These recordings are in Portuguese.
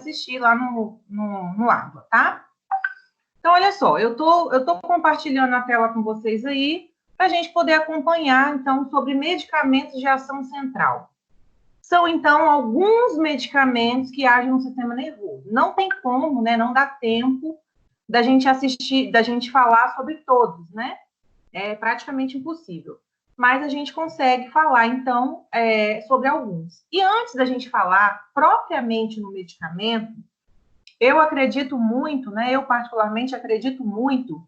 assistir lá no Aba, tá? Então, olha só, eu tô compartilhando a tela com vocês aí, para a gente poder acompanhar, então, sobre medicamentos de ação central. São, então, alguns medicamentos que agem no sistema nervoso. Não tem como, né? Não dá tempo da gente assistir, da gente falar sobre todos, né? É praticamente impossível. Mas a gente consegue falar, então, sobre alguns. E antes da gente falar propriamente no medicamento, eu acredito muito, né? Eu particularmente acredito muito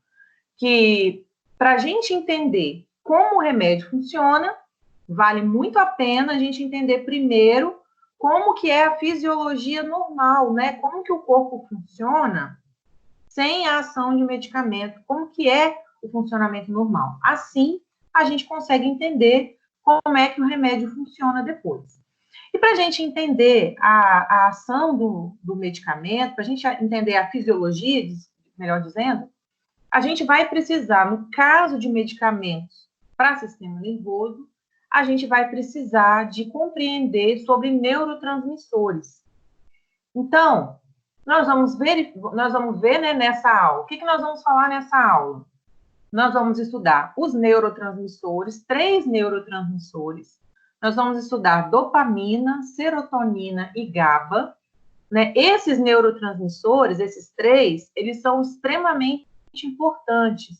que para a gente entender como o remédio funciona, vale muito a pena a gente entender primeiro como que é a fisiologia normal, né? Como que o corpo funciona sem a ação de medicamento, como que é o funcionamento normal. Assim, a gente consegue entender como é que o remédio funciona depois. E para a gente entender a ação do medicamento, para a gente entender a fisiologia, melhor dizendo, a gente vai precisar, no caso de medicamentos para sistema nervoso, a gente vai precisar de compreender sobre neurotransmissores. Então, nós vamos ver, né, nessa aula. O que nós vamos falar nessa aula? Nós vamos estudar os neurotransmissores, 3 neurotransmissores. Nós vamos estudar dopamina, serotonina e GABA. Né? Esses neurotransmissores, esses 3, eles são extremamente importantes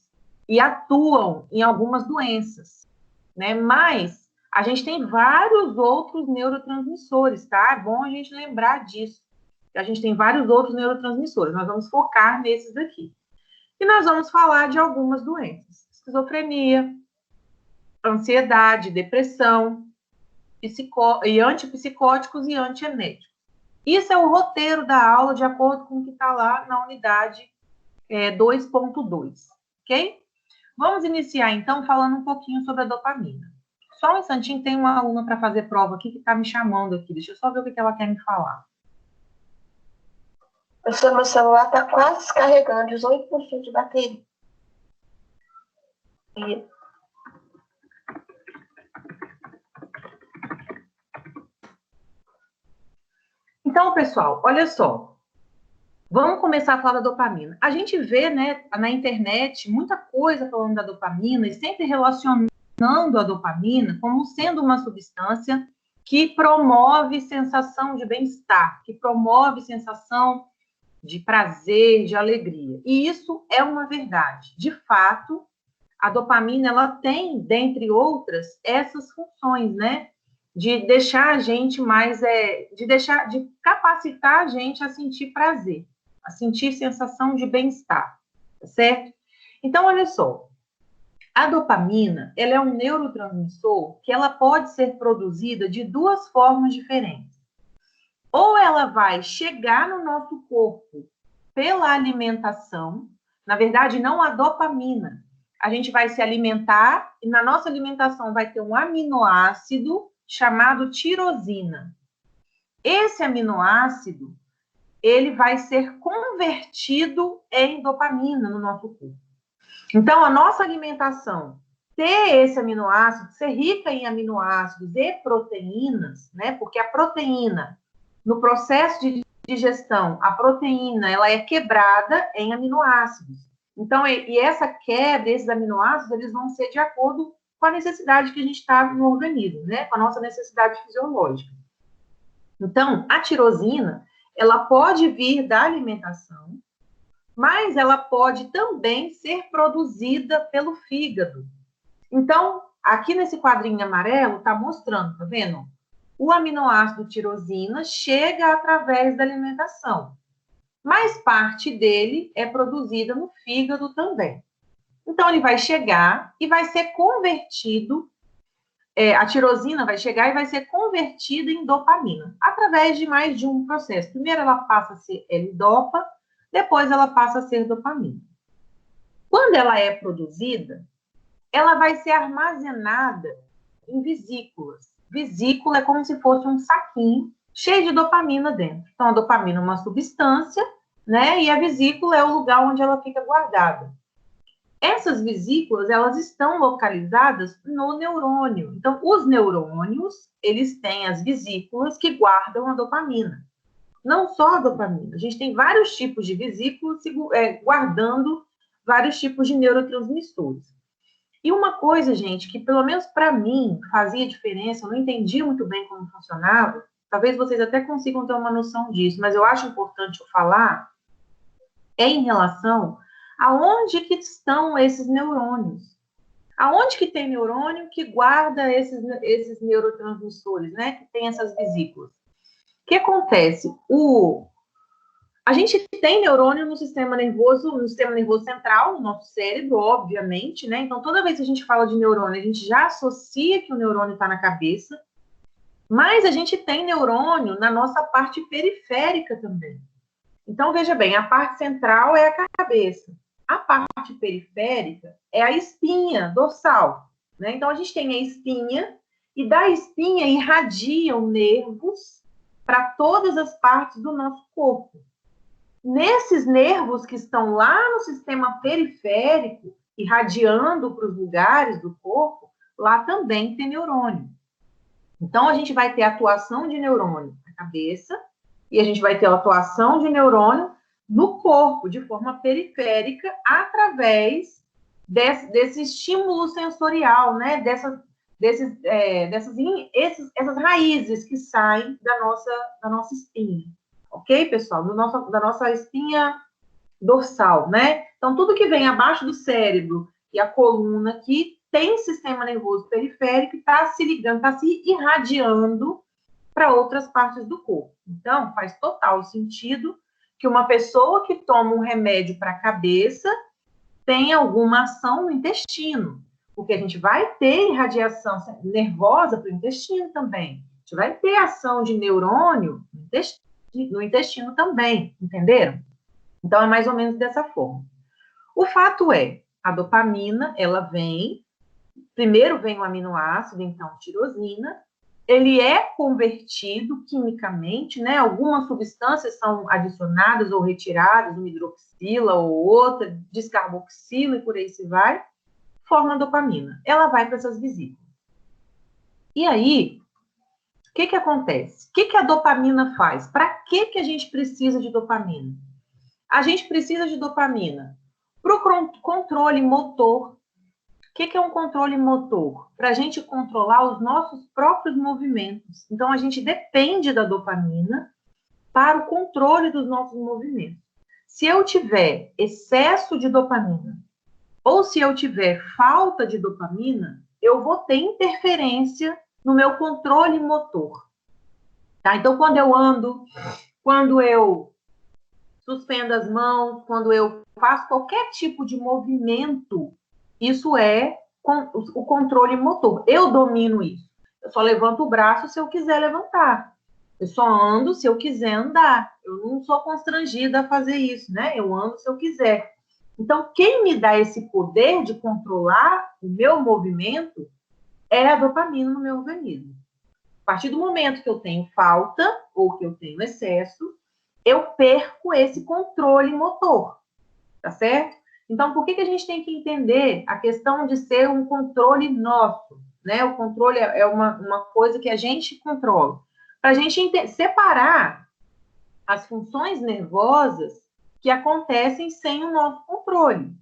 e atuam em algumas doenças, né? Mas a gente tem vários outros neurotransmissores, tá? É bom a gente lembrar disso. A gente tem vários outros neurotransmissores. Nós vamos focar nesses aqui. E nós vamos falar de algumas doenças. Esquizofrenia, ansiedade, depressão, e antipsicóticos e antieméticos. Isso é o roteiro da aula, de acordo com o que está lá na unidade 2.2, ok? Vamos iniciar, então, falando um pouquinho sobre a dopamina. Só um instantinho, tem uma aluna para fazer prova aqui que está me chamando aqui. Deixa eu só ver o que ela quer me falar. Professor, meu celular está quase descarregando, 18% de bateria. Então, pessoal, olha só. Vamos começar a falar da dopamina. A gente vê, né, na internet, muita coisa falando da dopamina e sempre relacionando a dopamina como sendo uma substância que promove sensação de bem-estar, que promove sensação de prazer, de alegria. E isso é uma verdade. De fato, a dopamina, ela tem, dentre outras, essas funções, né? De deixar a gente mais, de capacitar a gente a sentir prazer, a sentir sensação de bem-estar, tá certo? Então, olha só, a dopamina, ela é um neurotransmissor que ela pode ser produzida de 2 formas diferentes. Ou ela vai chegar no nosso corpo pela alimentação, na verdade, não a dopamina. A gente vai se alimentar e na nossa alimentação vai ter um aminoácido chamado tirosina. Esse aminoácido, ele vai ser convertido em dopamina no nosso corpo. Então, a nossa alimentação ter esse aminoácido, ser rica em aminoácidos e proteínas, né? Porque a proteína, no processo de digestão, a proteína, ela é quebrada em aminoácidos. Então, e essa quebra, esses aminoácidos, eles vão ser de acordo com a necessidade que a gente está no organismo, né? Com a nossa necessidade fisiológica. Então, a tirosina, ela pode vir da alimentação, mas ela pode também ser produzida pelo fígado. Então, aqui nesse quadrinho amarelo, está mostrando, tá vendo? O aminoácido tirosina chega através da alimentação, mas parte dele é produzida no fígado também. Então, ele vai chegar e vai ser convertido, a tirosina vai chegar e vai ser convertida em dopamina, através de mais de um processo. Primeiro ela passa a ser L-dopa, depois ela passa a ser dopamina. Quando ela é produzida, ela vai ser armazenada em vesículas. Vesícula é como se fosse um saquinho cheio de dopamina dentro. Então, a dopamina é uma substância, né? E a vesícula é o lugar onde ela fica guardada. Essas vesículas, elas estão localizadas no neurônio. Então, os neurônios, eles têm as vesículas que guardam a dopamina. não só a dopamina. A gente tem vários tipos de vesículas guardando vários tipos de neurotransmissores. E uma coisa, gente, que pelo menos para mim fazia diferença, eu não entendia muito bem como funcionava, talvez vocês até consigam ter uma noção disso, mas eu acho importante eu falar, é em relação aonde que estão esses neurônios. Aonde que tem neurônio que guarda esses neurotransmissores, né? Que tem essas vesículas. O que acontece? A gente tem neurônio no sistema nervoso central, no nosso cérebro, obviamente, né? Então, toda vez que a gente fala de neurônio, a gente já associa que o neurônio está na cabeça, mas a gente tem neurônio na nossa parte periférica também. Então, veja bem, a parte central é a cabeça. A parte periférica é a espinha dorsal, né? Então, a gente tem a espinha, e da espinha irradiam nervos para todas as partes do nosso corpo. Nesses nervos que estão lá no sistema periférico, irradiando para os lugares do corpo, lá também tem neurônio. Então, a gente vai ter atuação de neurônio na cabeça, e a gente vai ter a atuação de neurônio no corpo, de forma periférica, através desse estímulo sensorial, né? Essas raízes que saem da nossa espinha. Ok, pessoal? Da nossa espinha dorsal, né? Então, tudo que vem abaixo do cérebro e a coluna aqui tem sistema nervoso periférico e está se ligando, está se irradiando para outras partes do corpo. Então, faz total sentido que uma pessoa que toma um remédio para a cabeça tenha alguma ação no intestino, porque a gente vai ter irradiação nervosa para o intestino também. A gente vai ter ação de neurônio no intestino também, entenderam? Então, é mais ou menos dessa forma. O fato é, a dopamina, ela primeiro vem o aminoácido, então, tirosina, ele é convertido quimicamente, né? Algumas substâncias são adicionadas ou retiradas, uma hidroxila ou outra, descarboxila e por aí se vai, forma a dopamina. Ela vai para essas vesículas. E aí, o que acontece? O que a dopamina faz? Para que a gente precisa de dopamina? A gente precisa de dopamina para o controle motor. O que é um controle motor? Para a gente controlar os nossos próprios movimentos. Então, a gente depende da dopamina para o controle dos nossos movimentos. Se eu tiver excesso de dopamina, ou se eu tiver falta de dopamina, eu vou ter interferência no meu controle motor. Tá? Então, quando eu ando, quando eu suspendo as mãos, quando eu faço qualquer tipo de movimento, isso é o controle motor. Eu domino isso. Eu só levanto o braço se eu quiser levantar. Eu só ando se eu quiser andar. Eu não sou constrangida a fazer isso, né? Eu ando se eu quiser. Então, quem me dá esse poder de controlar o meu movimento é a dopamina no meu organismo. A partir do momento que eu tenho falta ou que eu tenho excesso, eu perco esse controle motor, tá certo? Então, por que a gente tem que entender a questão de ser um controle nosso, né? O controle é uma coisa que a gente controla. Para a gente separar as funções nervosas que acontecem sem o nosso controle,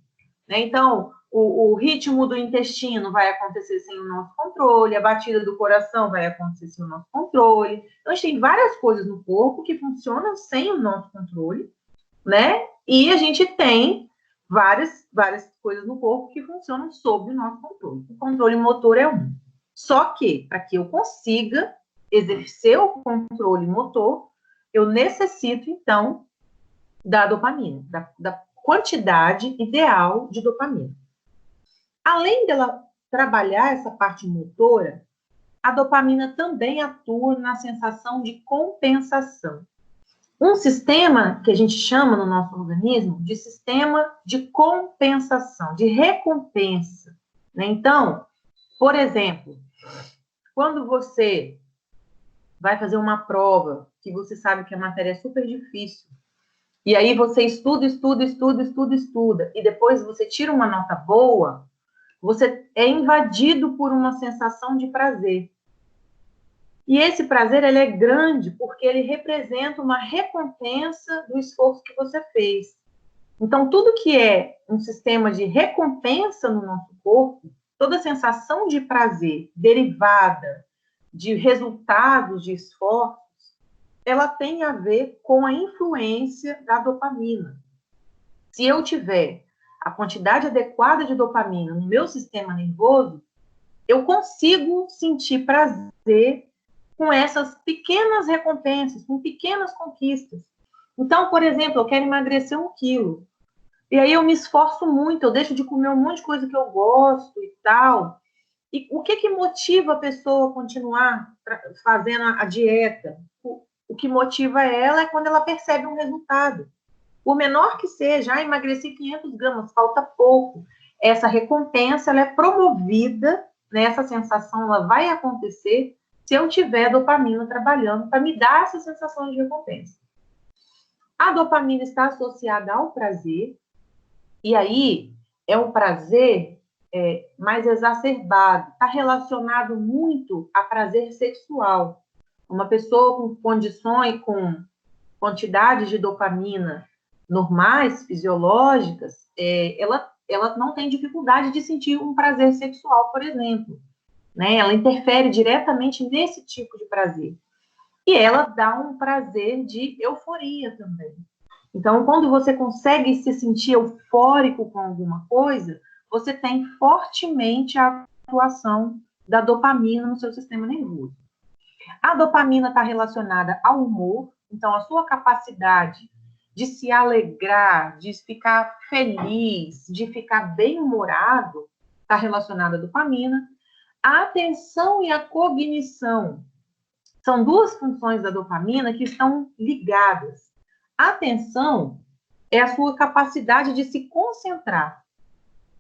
né? Então, o ritmo do intestino vai acontecer sem o nosso controle, a batida do coração vai acontecer sem o nosso controle. Então, a gente tem várias coisas no corpo que funcionam sem o nosso controle, né? E a gente tem várias coisas no corpo que funcionam sob o nosso controle. O controle motor é um. Só que, para que eu consiga exercer o controle motor, eu necessito, então, da dopamina, da quantidade ideal de dopamina. Além dela trabalhar essa parte motora, a dopamina também atua na sensação de compensação. Um sistema que a gente chama no nosso organismo de sistema de compensação, de recompensa, né? Então, por exemplo, quando você vai fazer uma prova que você sabe que a matéria é super difícil, e aí você estuda, e depois você tira uma nota boa, você é invadido por uma sensação de prazer. E esse prazer, ele é grande porque ele representa uma recompensa do esforço que você fez. Então, tudo que é um sistema de recompensa no nosso corpo, toda sensação de prazer derivada de resultados de esforços, ela tem a ver com a influência da dopamina. Se eu tiver a quantidade adequada de dopamina no meu sistema nervoso, eu consigo sentir prazer com essas pequenas recompensas, com pequenas conquistas. Então, por exemplo, eu quero emagrecer 1 quilo. E aí eu me esforço muito, eu deixo de comer um monte de coisa que eu gosto e tal. E o que motiva a pessoa a continuar fazendo a dieta? O que motiva ela é quando ela percebe um resultado. Por menor que seja, emagreci 500 gramas, falta pouco. Essa recompensa, ela é promovida, né? Essa sensação, ela vai acontecer se eu tiver dopamina trabalhando para me dar essa sensação de recompensa. A dopamina está associada ao prazer, e aí é um prazer mais exacerbado, está relacionado muito a prazer sexual. Uma pessoa com condições, com quantidade de dopamina normais, fisiológicas, ela não tem dificuldade de sentir um prazer sexual, por exemplo. Né? Ela interfere diretamente nesse tipo de prazer. E ela dá um prazer de euforia também. Então, quando você consegue se sentir eufórico com alguma coisa, você tem fortemente a atuação da dopamina no seu sistema nervoso. A dopamina está relacionada ao humor, então a sua capacidade de se alegrar, de ficar feliz, de ficar bem-humorado, está relacionada à dopamina. A atenção e a cognição são duas funções da dopamina que estão ligadas. A atenção é a sua capacidade de se concentrar.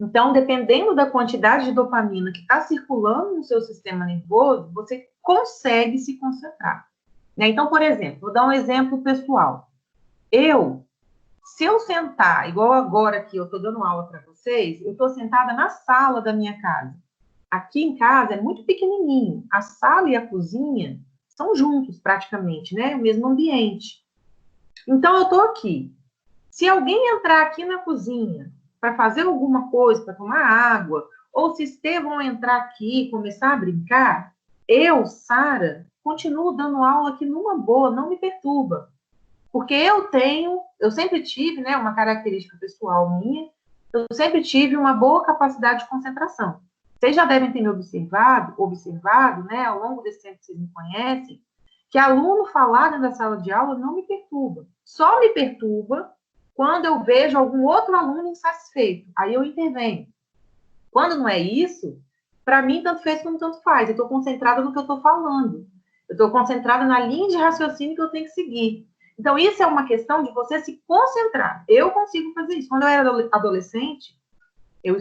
Então, dependendo da quantidade de dopamina que está circulando no seu sistema nervoso, você consegue se concentrar. Né? Então, por exemplo, vou dar um exemplo pessoal. Se eu sentar, igual agora que eu estou dando aula para vocês, eu estou sentada na sala da minha casa. Aqui em casa é muito pequenininho. A sala e a cozinha são juntos, praticamente, né? O mesmo ambiente. Então, eu estou aqui. Se alguém entrar aqui na cozinha para fazer alguma coisa, para tomar água, ou se Estevão entrar aqui e começar a brincar, eu, Sara, continuo dando aula aqui numa boa, não me perturba. Porque eu sempre tive, né, uma característica pessoal minha, eu sempre tive uma boa capacidade de concentração. Vocês já devem ter me observado, né, ao longo desse tempo que vocês me conhecem, que aluno falar dentro da sala de aula não me perturba. Só me perturba quando eu vejo algum outro aluno insatisfeito. Aí eu intervenho. Quando não é isso, para mim, tanto fez como tanto faz. Eu estou concentrada no que eu estou falando. Eu estou concentrada na linha de raciocínio que eu tenho que seguir. Então, isso é uma questão de você se concentrar. Eu consigo fazer isso. Quando eu era adolescente, eu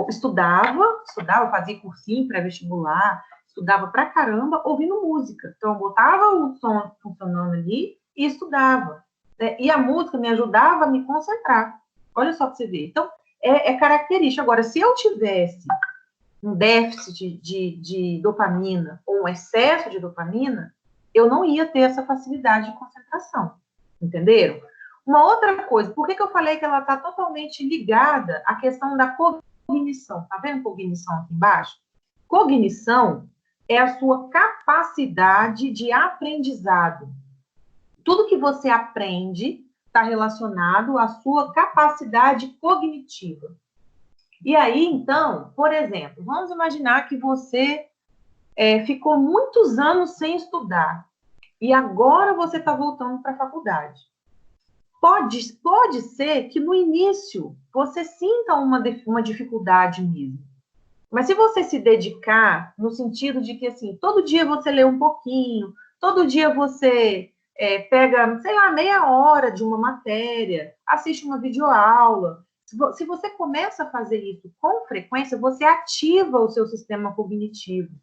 estudava, fazia cursinho pré-vestibular, estudava pra caramba, ouvindo música. Então, eu botava o som funcionando ali e estudava. Né? E a música me ajudava a me concentrar. Olha só para você ver. Então, é característica. Agora, se eu tivesse um déficit de dopamina ou um excesso de dopamina, eu não ia ter essa facilidade de concentração. Entenderam? Uma outra coisa, por que eu falei que ela está totalmente ligada à questão da cognição? Tá vendo cognição aqui embaixo? Cognição é a sua capacidade de aprendizado. Tudo que você aprende está relacionado à sua capacidade cognitiva. E aí, então, por exemplo, vamos imaginar que você ficou muitos anos sem estudar e agora você está voltando para a faculdade. Pode ser que no início você sinta uma dificuldade mesmo. Mas se você se dedicar no sentido de que, assim, todo dia você lê um pouquinho, todo dia você pega, sei lá, meia hora de uma matéria, assiste uma videoaula. Se você começa a fazer isso com frequência, você ativa o seu sistema cognitivo.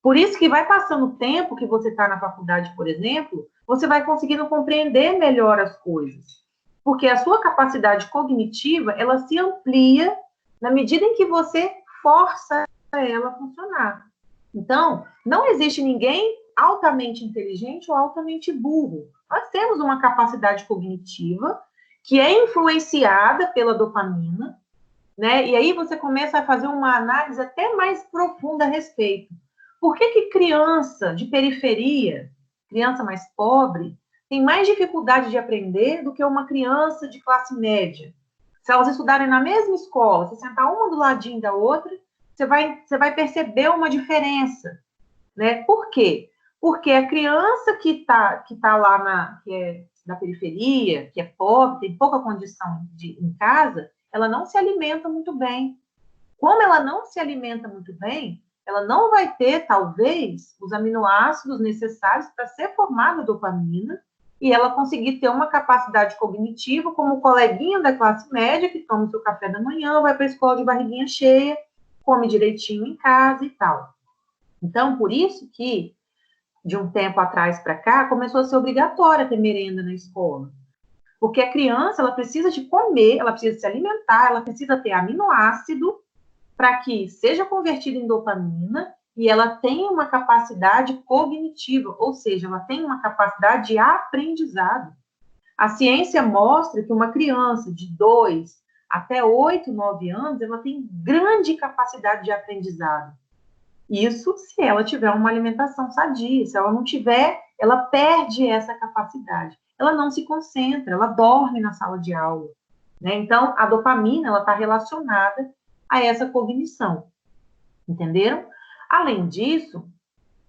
Por isso que vai passando o tempo que você está na faculdade, por exemplo, você vai conseguindo compreender melhor as coisas. Porque a sua capacidade cognitiva, ela se amplia na medida em que você força ela a funcionar. Então, não existe ninguém altamente inteligente ou altamente burro. Nós temos uma capacidade cognitiva que é influenciada pela dopamina, né? E aí você começa a fazer uma análise até mais profunda a respeito. Por que criança de periferia, criança mais pobre, tem mais dificuldade de aprender do que uma criança de classe média? Se elas estudarem na mesma escola, se sentar uma do ladinho da outra, você vai perceber uma diferença, né? Por quê? Porque a criança que tá lá que é da periferia, que é pobre, tem pouca condição em casa, ela não se alimenta muito bem. Como ela não se alimenta muito bem, ela não vai ter, talvez, os aminoácidos necessários para ser formada a dopamina e ela conseguir ter uma capacidade cognitiva como o coleguinha da classe média que toma o seu café da manhã, vai para a escola de barriguinha cheia, come direitinho em casa e tal. Então, por isso que, de um tempo atrás para cá, começou a ser obrigatória ter merenda na escola. Porque a criança, ela precisa de comer, ela precisa se alimentar, ela precisa ter aminoácido para que seja convertido em dopamina e ela tenha uma capacidade cognitiva, ou seja, ela tem uma capacidade de aprendizado. A ciência mostra que uma criança de 2 até 8, 9 anos, ela tem grande capacidade de aprendizado. Isso se ela tiver uma alimentação sadia. Se ela não tiver, ela perde essa capacidade. Ela não se concentra, ela dorme na sala de aula, né? Então, a dopamina, ela está relacionada a essa cognição, entenderam? Além disso,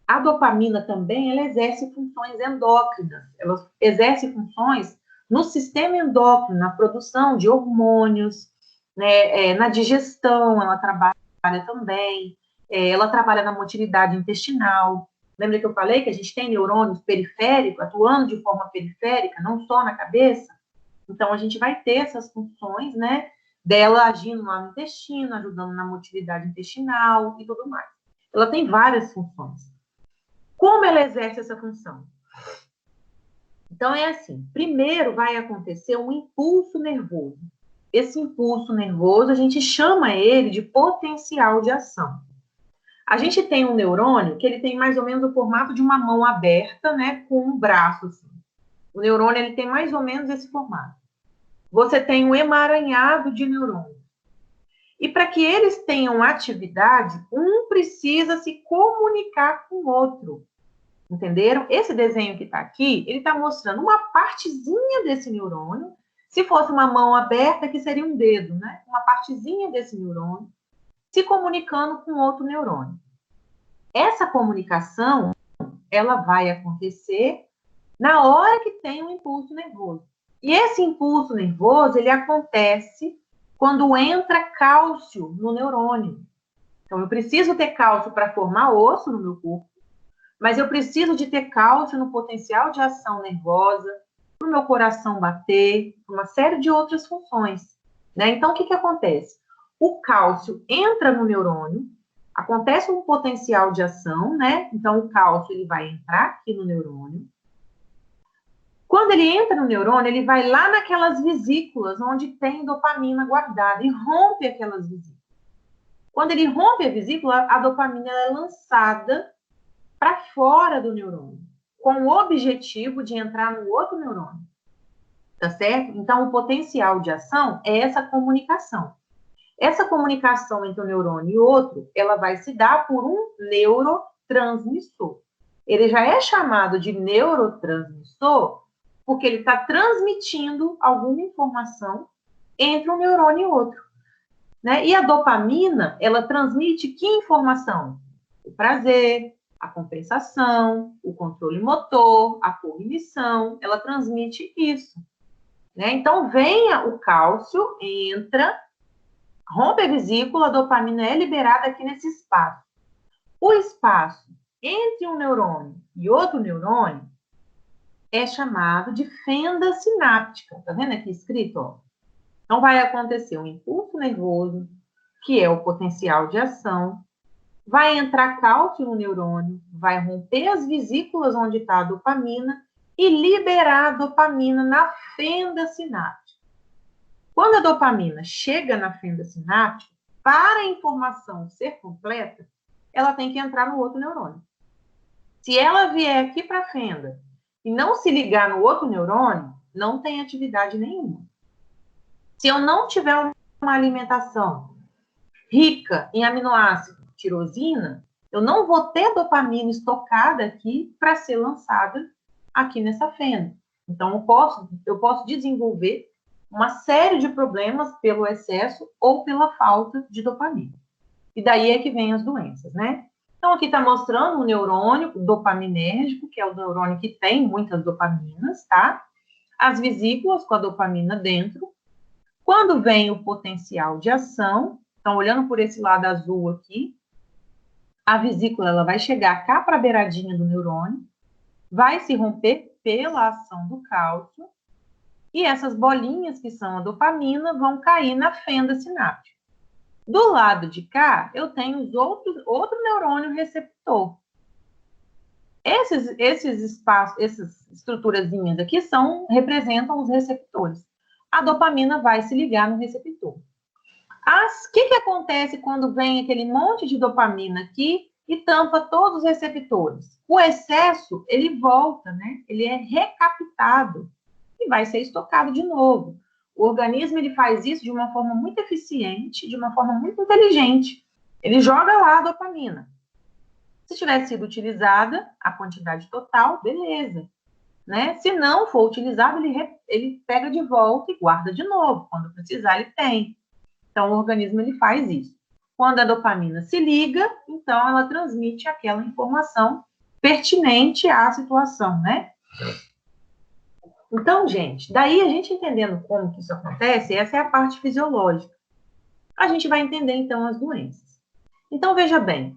a dopamina também, ela exerce funções endócrinas, ela exerce funções no sistema endócrino, na produção de hormônios, né, na digestão, ela trabalha também, ela trabalha na motilidade intestinal. Lembra que eu falei que a gente tem neurônios periféricos, atuando de forma periférica, não só na cabeça? Então, a gente vai ter essas funções, né, dela agindo lá no intestino, ajudando na motilidade intestinal e tudo mais. Ela tem várias funções. Como ela exerce essa função? Então, é assim, primeiro vai acontecer um impulso nervoso. Esse impulso nervoso, a gente chama ele de potencial de ação. A gente tem um neurônio que ele tem mais ou menos o formato de uma mão aberta, né, com um braço assim. O neurônio, ele tem mais ou menos esse formato. Você tem um emaranhado de neurônios. E para que eles tenham atividade, um precisa se comunicar com o outro. Entenderam? Esse desenho que está aqui, ele está mostrando uma partezinha desse neurônio. Se fosse uma mão aberta, que seria um dedo, né? Uma partezinha desse neurônio se comunicando com outro neurônio. Essa comunicação, ela vai acontecer na hora que tem um impulso nervoso. E esse impulso nervoso, ele acontece quando entra cálcio no neurônio. Então, eu preciso ter cálcio para formar osso no meu corpo, mas eu preciso de ter cálcio no potencial de ação nervosa, para o meu coração bater, uma série de outras funções, né? Então, o que acontece? O cálcio entra no neurônio, acontece um potencial de ação, né? Então, o cálcio ele vai entrar aqui no neurônio. Quando ele entra no neurônio, ele vai lá naquelas vesículas onde tem dopamina guardada e rompe aquelas vesículas. Quando ele rompe a vesícula, a dopamina é lançada para fora do neurônio, com o objetivo de entrar no outro neurônio. Tá certo? Então, o potencial de ação é essa comunicação. Essa comunicação entre um neurônio e outro, ela vai se dar por um neurotransmissor. Ele já é chamado de neurotransmissor porque ele está transmitindo alguma informação entre um neurônio e outro, né? E a dopamina, ela transmite que informação? O prazer, a compensação, o controle motor, a cognição, ela transmite isso, né? Então, venha o cálcio, entra, rompe a vesícula, a dopamina é liberada aqui nesse espaço. O espaço entre um neurônio e outro neurônio é chamado de fenda sináptica. Tá vendo aqui escrito, ó? Então, vai acontecer um impulso nervoso, que é o potencial de ação, vai entrar cálcio no neurônio, vai romper as vesículas onde está a dopamina e liberar a dopamina na fenda sináptica. Quando a dopamina chega na fenda sináptica, para a informação ser completa, ela tem que entrar no outro neurônio. Se ela vier aqui para a fenda e não se ligar no outro neurônio, não tem atividade nenhuma. Se eu não tiver uma alimentação rica em aminoácido tirosina, eu não vou ter dopamina estocada aqui para ser lançada aqui nessa fenda. Então, eu posso desenvolver uma série de problemas pelo excesso ou pela falta de dopamina. E daí é que vem as doenças, né? Então, aqui está mostrando um neurônio dopaminérgico, que é o neurônio que tem muitas dopaminas, tá? As vesículas com a dopamina dentro. Quando vem o potencial de ação, então, olhando por esse lado azul aqui, a vesícula ela vai chegar cá para a beiradinha do neurônio, vai se romper pela ação do cálcio, e essas bolinhas, que são a dopamina, vão cair na fenda sináptica. Do lado de cá, eu tenho outro neurônio receptor. Esses espaços, essas estruturazinhas aqui representam os receptores. A dopamina vai se ligar no receptor. O que acontece quando vem aquele monte de dopamina aqui e tampa todos os receptores? O excesso, ele volta, né? Ele é recaptado e vai ser estocado de novo. O organismo, ele faz isso de uma forma muito eficiente, de uma forma muito inteligente. Ele joga lá a dopamina. Se tiver sido utilizada a quantidade total, beleza. Né? Se não for utilizado, ele pega de volta e guarda de novo. Quando precisar, ele tem. Então, o organismo ele faz isso. Quando a dopamina se liga, então ela transmite aquela informação pertinente à situação, né? Então, gente, daí a gente entendendo como que isso acontece, essa é a parte fisiológica. A gente vai entender, então, as doenças. Então, veja bem,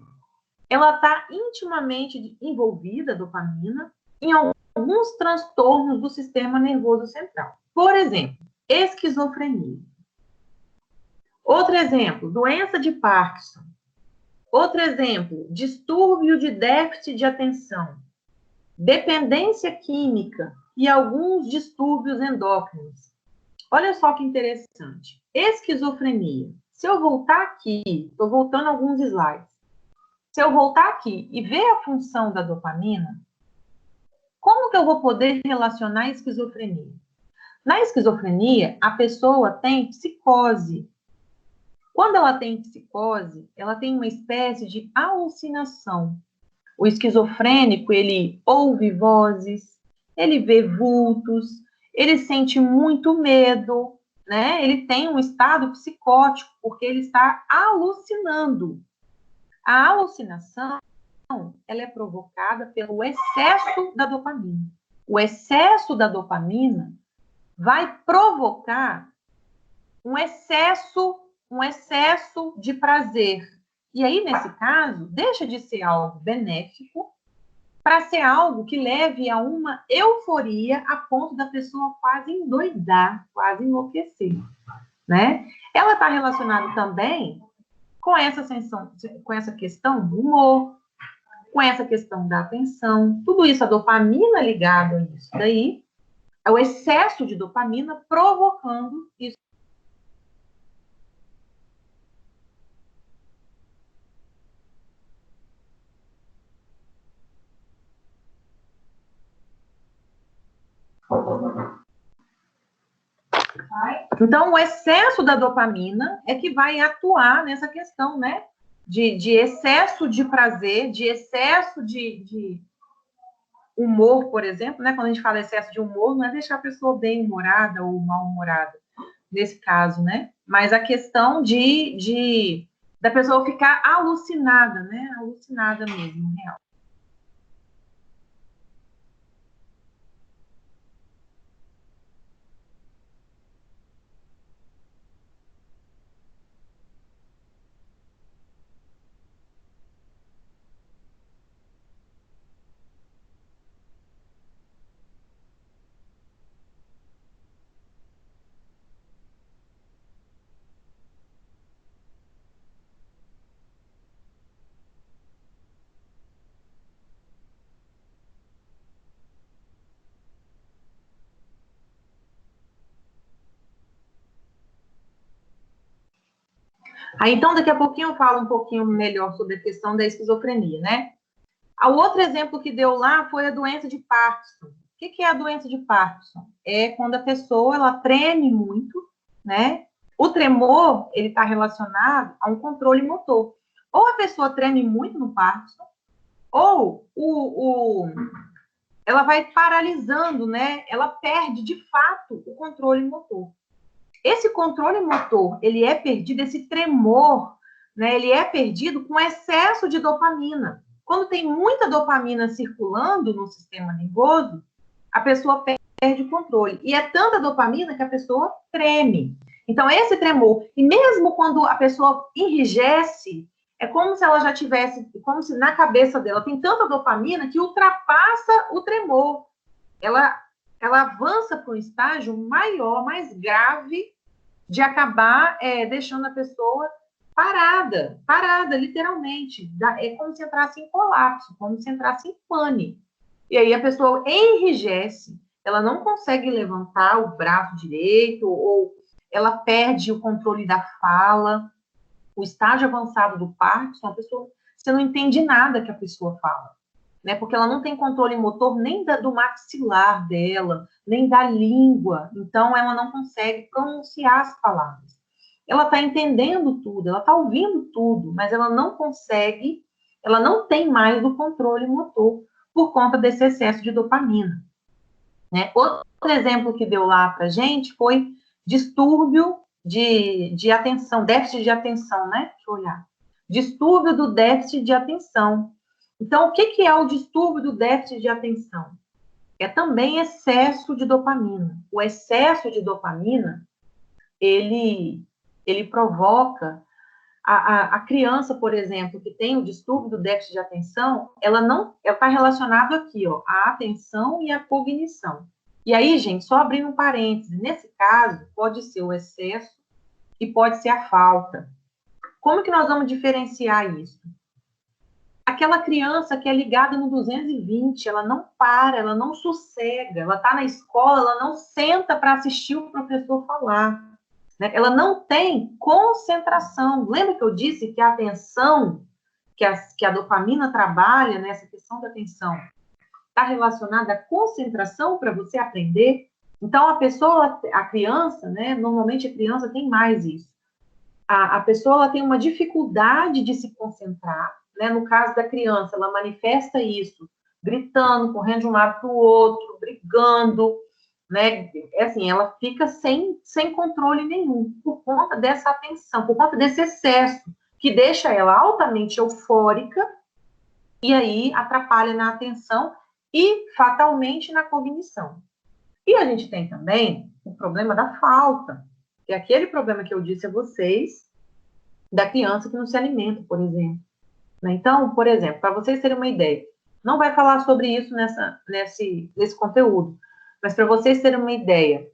ela está intimamente envolvida, a dopamina, em alguns transtornos do sistema nervoso central. Por exemplo, esquizofrenia. Outro exemplo, doença de Parkinson. Outro exemplo, distúrbio de déficit de atenção, dependência química e alguns distúrbios endócrinos. Olha só que interessante. Esquizofrenia. Se eu voltar aqui, estou voltando alguns slides. Se eu voltar aqui e ver a função da dopamina, como que eu vou poder relacionar a esquizofrenia? Na esquizofrenia, a pessoa tem psicose. Quando ela tem psicose, ela tem uma espécie de alucinação. O esquizofrênico, ele ouve vozes, ele vê vultos, ele sente muito medo, né? Ele tem um estado psicótico, porque ele está alucinando. A alucinação, ela é provocada pelo excesso da dopamina. O excesso da dopamina vai provocar um excesso de prazer. E aí, nesse caso, deixa de ser algo benéfico para ser algo que leve a uma euforia a ponto da pessoa quase endoidar, quase enlouquecer, né? Ela está relacionada também com essa questão do humor, com essa questão da atenção, tudo isso, a dopamina ligada a isso daí, é o excesso de dopamina provocando isso. Então, o excesso da dopamina é que vai atuar nessa questão, né? De excesso de prazer, de excesso de humor, por exemplo, né? Quando a gente fala excesso de humor, não é deixar a pessoa bem-humorada ou mal-humorada, nesse caso, né? Mas a questão da pessoa ficar alucinada, né? Alucinada mesmo, real. Aí, então, daqui a pouquinho eu falo um pouquinho melhor sobre a questão da esquizofrenia, né? O outro exemplo que deu lá foi a doença de Parkinson. O que é a doença de Parkinson? É quando a pessoa, ela treme muito, né? O tremor, ele está relacionado a um controle motor. Ou a pessoa treme muito no Parkinson, ou ela vai paralisando, né? Ela perde, de fato, o controle motor. Esse controle motor, ele é perdido, esse tremor, né? Ele é perdido com excesso de dopamina. Quando tem muita dopamina circulando no sistema nervoso, a pessoa perde o controle. E é tanta dopamina que a pessoa treme. Então, esse tremor, e mesmo quando a pessoa enrijece, é como se ela já tivesse, como se na cabeça dela tem tanta dopamina que ultrapassa o tremor. Ela avança para um estágio maior, mais grave, de acabar deixando a pessoa parada, literalmente. É como se entrasse em colapso, como se entrasse em pane. E aí a pessoa enrijece, ela não consegue levantar o braço direito, ou ela perde o controle da fala. O estágio avançado do Parkinson, a pessoa, você não entende nada que a pessoa fala, né? Porque ela não tem controle motor nem do maxilar dela, nem da língua. Então, ela não consegue pronunciar as palavras. Ela está entendendo tudo, ela está ouvindo tudo, mas ela não consegue, ela não tem mais o controle motor por conta desse excesso de dopamina, né? Outro exemplo que deu lá para gente foi distúrbio de atenção, déficit de atenção, né? Deixa eu olhar. Distúrbio do déficit de atenção. Então, o que é o distúrbio do déficit de atenção? É também excesso de dopamina. O excesso de dopamina, ele provoca a criança, por exemplo, que tem o distúrbio do déficit de atenção, ela está relacionado aqui, ó, a atenção e a cognição. E aí, gente, só abrindo um parêntese, nesse caso, pode ser o excesso e pode ser a falta. Como que nós vamos diferenciar isso? Aquela criança que é ligada no 220, ela não para, ela não sossega, ela está na escola, ela não senta para assistir o professor falar, né? Ela não tem concentração. Lembra que eu disse que a atenção, que a dopamina trabalha nessa questão da atenção, está relacionada à concentração para você aprender? Então, a criança, né? Normalmente a criança tem mais isso. A pessoa ela tem uma dificuldade de se concentrar, né? No caso da criança, ela manifesta isso gritando, correndo de um lado para o outro, brigando, né? É assim, ela fica sem controle nenhum, por conta dessa atenção, por conta desse excesso, que deixa ela altamente eufórica, e aí atrapalha na atenção e fatalmente na cognição. E a gente tem também o problema da falta, que é aquele problema que eu disse a vocês, da criança que não se alimenta, por exemplo. Então, por exemplo, para vocês terem uma ideia, não vai falar sobre isso nesse conteúdo, mas para vocês terem uma ideia,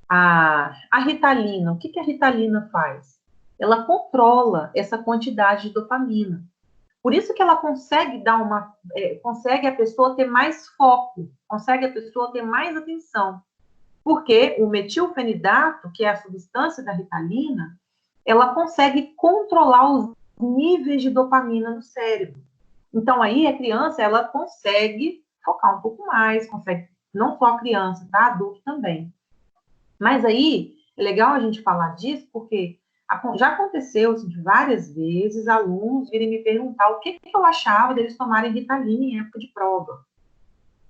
a Ritalina, o que a Ritalina faz? Ela controla essa quantidade de dopamina. Por isso que ela consegue consegue a pessoa ter mais foco, consegue a pessoa ter mais atenção. Porque o metilfenidato, que é a substância da Ritalina, ela consegue controlar os níveis de dopamina no cérebro. Então, aí a criança, ela consegue focar um pouco mais, consegue, não só a criança, tá? Adulto também. Mas aí, é legal a gente falar disso, porque já aconteceu assim, várias vezes alunos virem me perguntar o que eu achava deles tomarem Ritalina em época de prova.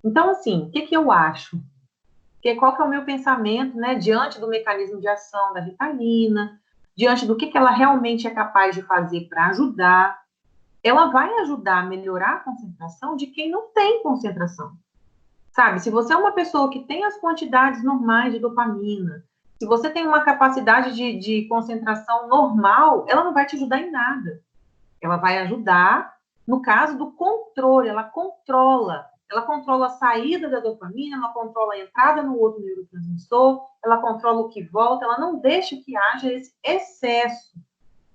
Então, assim, o que eu acho? Qual que é o meu pensamento, né, diante do mecanismo de ação da Ritalina, diante do que ela realmente é capaz de fazer para ajudar? Ela vai ajudar a melhorar a concentração de quem não tem concentração. Sabe, se você é uma pessoa que tem as quantidades normais de dopamina, se você tem uma capacidade de concentração normal, ela não vai te ajudar em nada. Ela vai ajudar no caso do controle, ela controla a saída da dopamina, ela controla a entrada no outro neurotransmissor, ela controla o que volta, ela não deixa que haja esse excesso,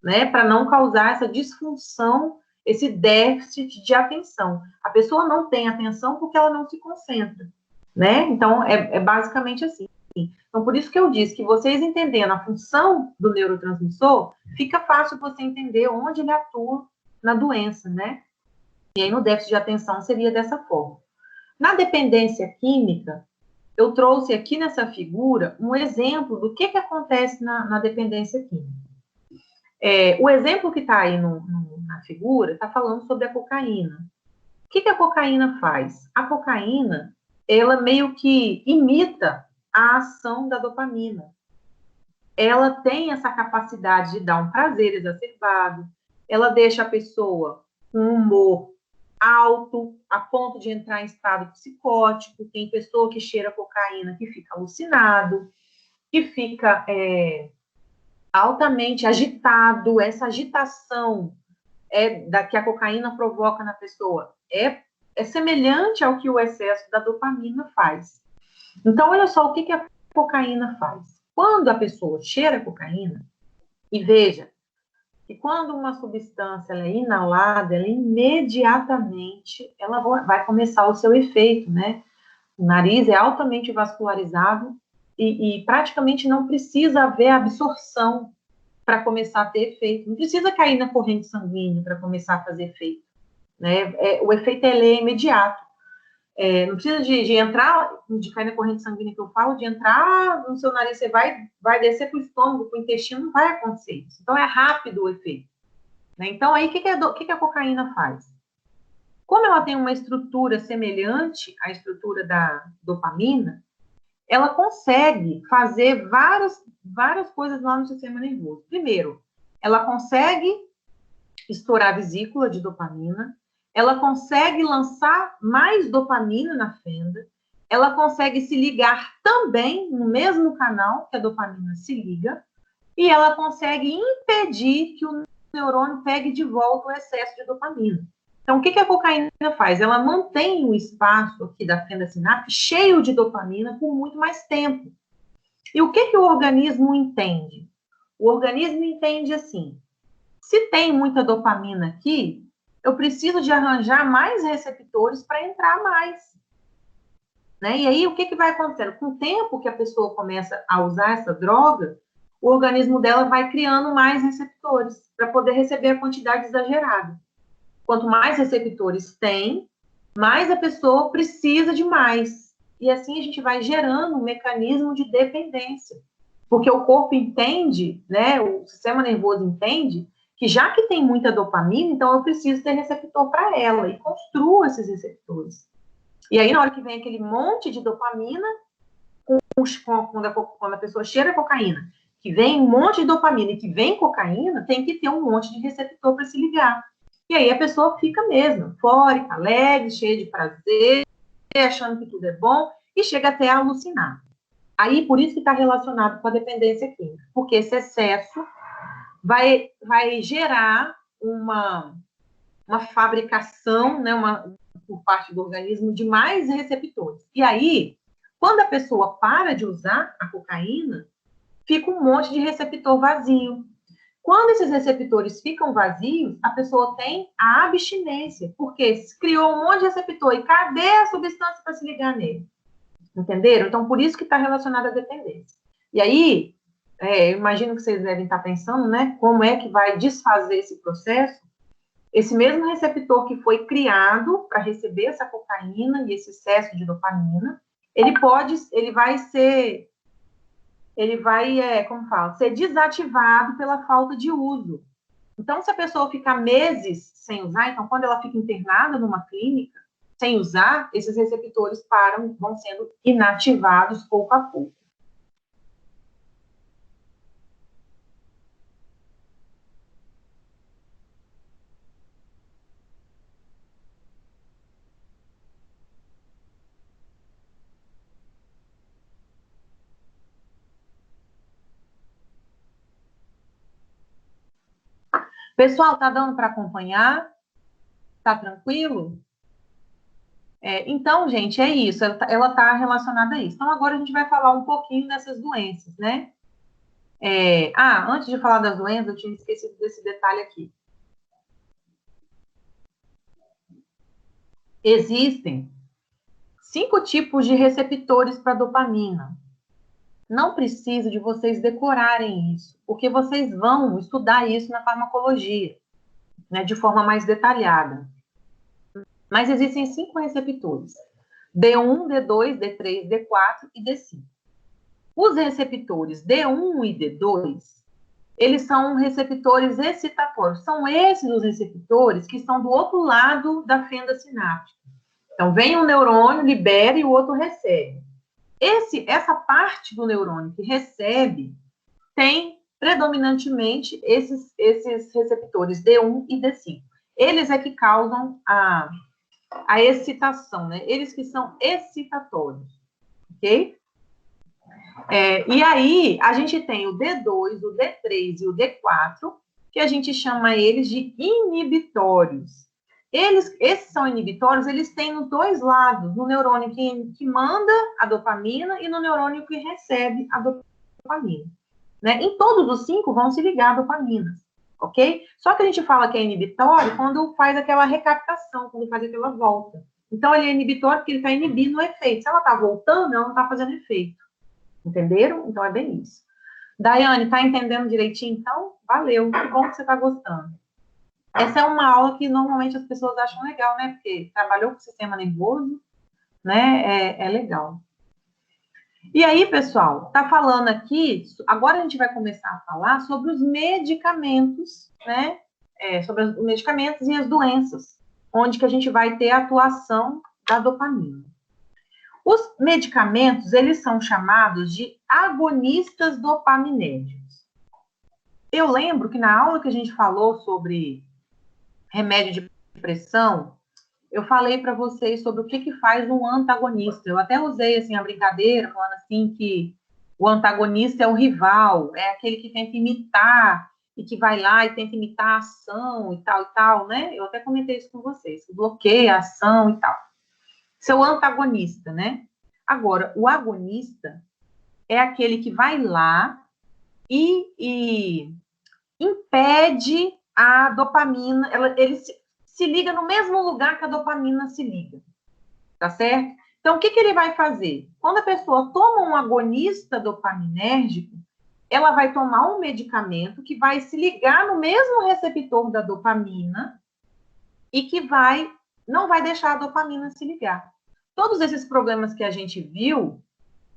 né, para não causar essa disfunção, esse déficit de atenção. A pessoa não tem atenção porque ela não se concentra, né? Então, é basicamente assim. Então, por isso que eu disse que vocês entendendo a função do neurotransmissor, fica fácil você entender onde ele atua na doença, né? E aí, no déficit de atenção, seria dessa forma. Na dependência química, eu trouxe aqui nessa figura um exemplo do que acontece na dependência química. O exemplo que está aí na figura está falando sobre a cocaína. O que a cocaína faz? A cocaína, ela meio que imita a ação da dopamina. Ela tem essa capacidade de dar um prazer exacerbado, ela deixa a pessoa com um humor alto, a ponto de entrar em estado psicótico. Tem pessoa que cheira cocaína que fica alucinado, que fica altamente agitado. Essa agitação que a cocaína provoca na pessoa é semelhante ao que o excesso da dopamina faz. Então, olha só o que a cocaína faz. Quando a pessoa cheira cocaína, e veja que quando uma substância ela é inalada, ela imediatamente ela vai começar o seu efeito, né? O nariz é altamente vascularizado e praticamente não precisa haver absorção para começar a ter efeito. Não precisa cair na corrente sanguínea para começar a fazer efeito, né? O efeito é imediato. Não precisa de entrar, de cair na corrente sanguínea que eu falo, de entrar no seu nariz, você vai descer para o estômago, para o intestino, não vai acontecer isso. Então, é rápido o efeito. Né? Então, aí, o que a cocaína faz? Como ela tem uma estrutura semelhante à estrutura da dopamina, ela consegue fazer várias coisas lá no sistema nervoso. Primeiro, ela consegue estourar a vesícula de dopamina, ela consegue lançar mais dopamina na fenda, ela consegue se ligar também no mesmo canal que a dopamina se liga, e ela consegue impedir que o neurônio pegue de volta o excesso de dopamina. Então, o que a cocaína faz? Ela mantém o espaço aqui da fenda sináptica cheio de dopamina por muito mais tempo. E o que o organismo entende? O organismo entende assim: se tem muita dopamina aqui, eu preciso de arranjar mais receptores para entrar mais. Né? E aí, o que vai acontecendo? Com o tempo que a pessoa começa a usar essa droga, o organismo dela vai criando mais receptores para poder receber a quantidade exagerada. Quanto mais receptores tem, mais a pessoa precisa de mais. E assim a gente vai gerando um mecanismo de dependência. Porque o corpo entende, né, o sistema nervoso entende, que já que tem muita dopamina, então eu preciso ter receptor para ela, e construo esses receptores. E aí, na hora que vem aquele monte de dopamina, quando a pessoa cheira cocaína, que vem um monte de dopamina e que vem cocaína, tem que ter um monte de receptor para se ligar. E aí a pessoa fica mesmo, eufórica, alegre, cheia de prazer, achando que tudo é bom, e chega até a alucinar. Aí, por isso que está relacionado com a dependência química, porque esse excesso vai gerar uma fabricação, né, por parte do organismo, de mais receptores. E aí, quando a pessoa para de usar a cocaína, fica um monte de receptor vazio. Quando esses receptores ficam vazios, a pessoa tem a abstinência, porque se criou um monte de receptor, e cadê a substância para se ligar nele? Entenderam? Então, por isso que está relacionado à dependência. E aí, eu imagino que vocês devem estar pensando, né, como é que vai desfazer esse processo. Esse mesmo receptor que foi criado para receber essa cocaína e esse excesso de dopamina, ele vai ser desativado pela falta de uso. Então, se a pessoa ficar meses sem usar, então quando ela fica internada numa clínica, sem usar, esses receptores vão sendo inativados pouco a pouco. Pessoal, tá dando para acompanhar? Tá tranquilo? Então, gente, é isso. Ela tá relacionada a isso. Então, agora a gente vai falar um pouquinho dessas doenças, né? Antes de falar das doenças, eu tinha esquecido desse detalhe aqui. Existem 5 tipos de receptores para dopamina. Não preciso de vocês decorarem isso, porque vocês vão estudar isso na farmacologia, né, de forma mais detalhada. Mas existem 5 receptores: D1, D2, D3, D4 e D5. Os receptores D1 e D2, eles são receptores excitatórios. São esses os receptores que estão do outro lado da fenda sináptica. Então, vem um neurônio, libera e o outro recebe. Essa parte do neurônio que recebe tem predominantemente esses receptores D1 e D5. Eles é que causam a excitação, né? Eles que são excitatórios, ok? E aí, a gente tem o D2, o D3 e o D4, que a gente chama eles de inibitórios. Esses são inibitórios, eles têm nos dois lados, no neurônio que manda a dopamina e no neurônio que recebe a dopamina. Né? Em todos os 5 vão se ligar a dopaminas, ok? Só que a gente fala que é inibitório quando faz aquela recaptação, quando faz aquela volta. Então, ele é inibitório porque ele está inibindo o efeito. Se ela está voltando, ela não está fazendo efeito. Entenderam? Então, é bem isso. Daiane, está entendendo direitinho? Então, valeu. Que bom que você está gostando. Essa é uma aula que normalmente as pessoas acham legal, né? Porque trabalhou com o sistema nervoso, né? É legal. E aí, pessoal, tá falando aqui, agora a gente vai começar a falar sobre os medicamentos, né? Sobre os medicamentos e as doenças, onde que a gente vai ter a atuação da dopamina. Os medicamentos, eles são chamados de agonistas dopaminérgicos. Eu lembro que na aula que a gente falou sobre remédio de pressão, eu falei para vocês sobre o que faz um antagonista. Eu até usei assim a brincadeira, falando assim que o antagonista é o rival, é aquele que tenta imitar e que vai lá e tenta imitar a ação e tal, né? Eu até comentei isso com vocês, que bloqueia a ação e tal. Seu antagonista, né? Agora, o agonista é aquele que vai lá e impede a dopamina, ele se liga no mesmo lugar que a dopamina se liga, tá certo? Então, o que ele vai fazer? Quando a pessoa toma um agonista dopaminérgico, ela vai tomar um medicamento que vai se ligar no mesmo receptor da dopamina e que não vai deixar a dopamina se ligar. Todos esses problemas que a gente viu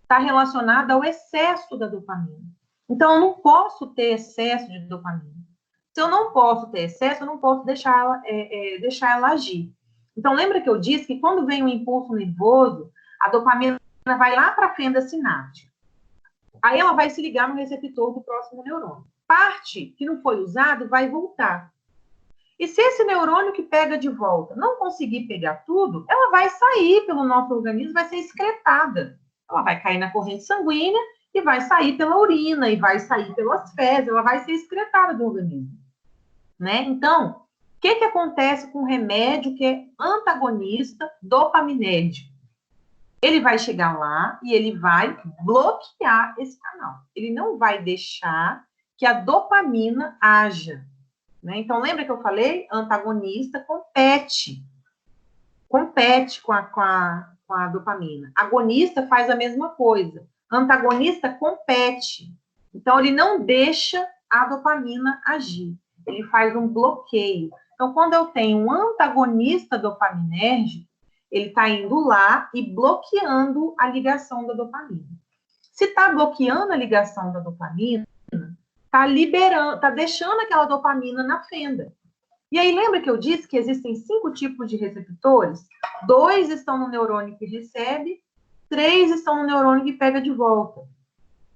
está relacionado ao excesso da dopamina. Então, eu não posso ter excesso de dopamina. Se eu não posso ter excesso, eu não posso deixar ela agir. Então, lembra que eu disse que quando vem um impulso nervoso, a dopamina vai lá para a fenda sináptica. Aí ela vai se ligar no receptor do próximo neurônio. Parte que não foi usado vai voltar. E se esse neurônio que pega de volta não conseguir pegar tudo, ela vai sair pelo nosso organismo, vai ser excretada. Ela vai cair na corrente sanguínea e vai sair pela urina, e vai sair pelas fezes, ela vai ser excretada do organismo. Né? Então, o que acontece com o remédio que é antagonista dopaminérgico? Ele vai chegar lá e ele vai bloquear esse canal. Ele não vai deixar que a dopamina haja. Né? Então, lembra que eu falei? Antagonista compete com a dopamina. Agonista faz a mesma coisa. Antagonista compete. Então, ele não deixa a dopamina agir. Ele faz um bloqueio. Então, quando eu tenho um antagonista dopaminérgico, ele está indo lá e bloqueando a ligação da dopamina. Se está bloqueando a ligação da dopamina, está deixando aquela dopamina na fenda. E aí, lembra que eu disse que existem 5 tipos de receptores? 2 estão no neurônio que recebe, 3 estão no neurônio que pega de volta.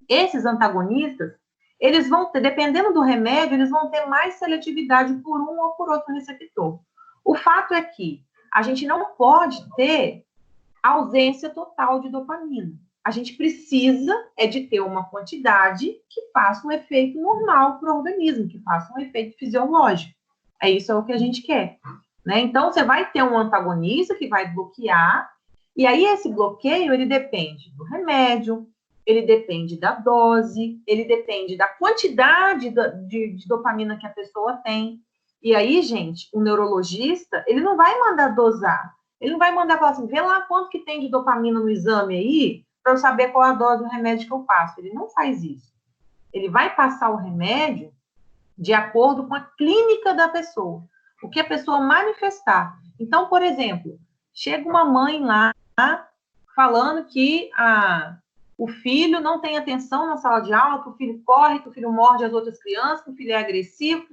Esses antagonistas, eles vão ter, dependendo do remédio, eles vão ter mais seletividade por um ou por outro receptor. O fato é que a gente não pode ter ausência total de dopamina. A gente precisa de ter uma quantidade que faça um efeito normal para o organismo, que faça um efeito fisiológico. Isso é o que a gente quer. Né? Então, você vai ter um antagonista que vai bloquear, e aí esse bloqueio, ele depende do remédio, ele depende da dose, ele depende da quantidade de dopamina que a pessoa tem. E aí, gente, o neurologista, ele não vai mandar dosar. Ele não vai mandar falar assim, vê lá quanto que tem de dopamina no exame aí, para eu saber qual a dose do remédio que eu passo. Ele não faz isso. Ele vai passar o remédio de acordo com a clínica da pessoa. O que a pessoa manifestar. Então, por exemplo, chega uma mãe lá falando que o filho não tem atenção na sala de aula, que o filho corre, que o filho morde as outras crianças, que o filho é agressivo,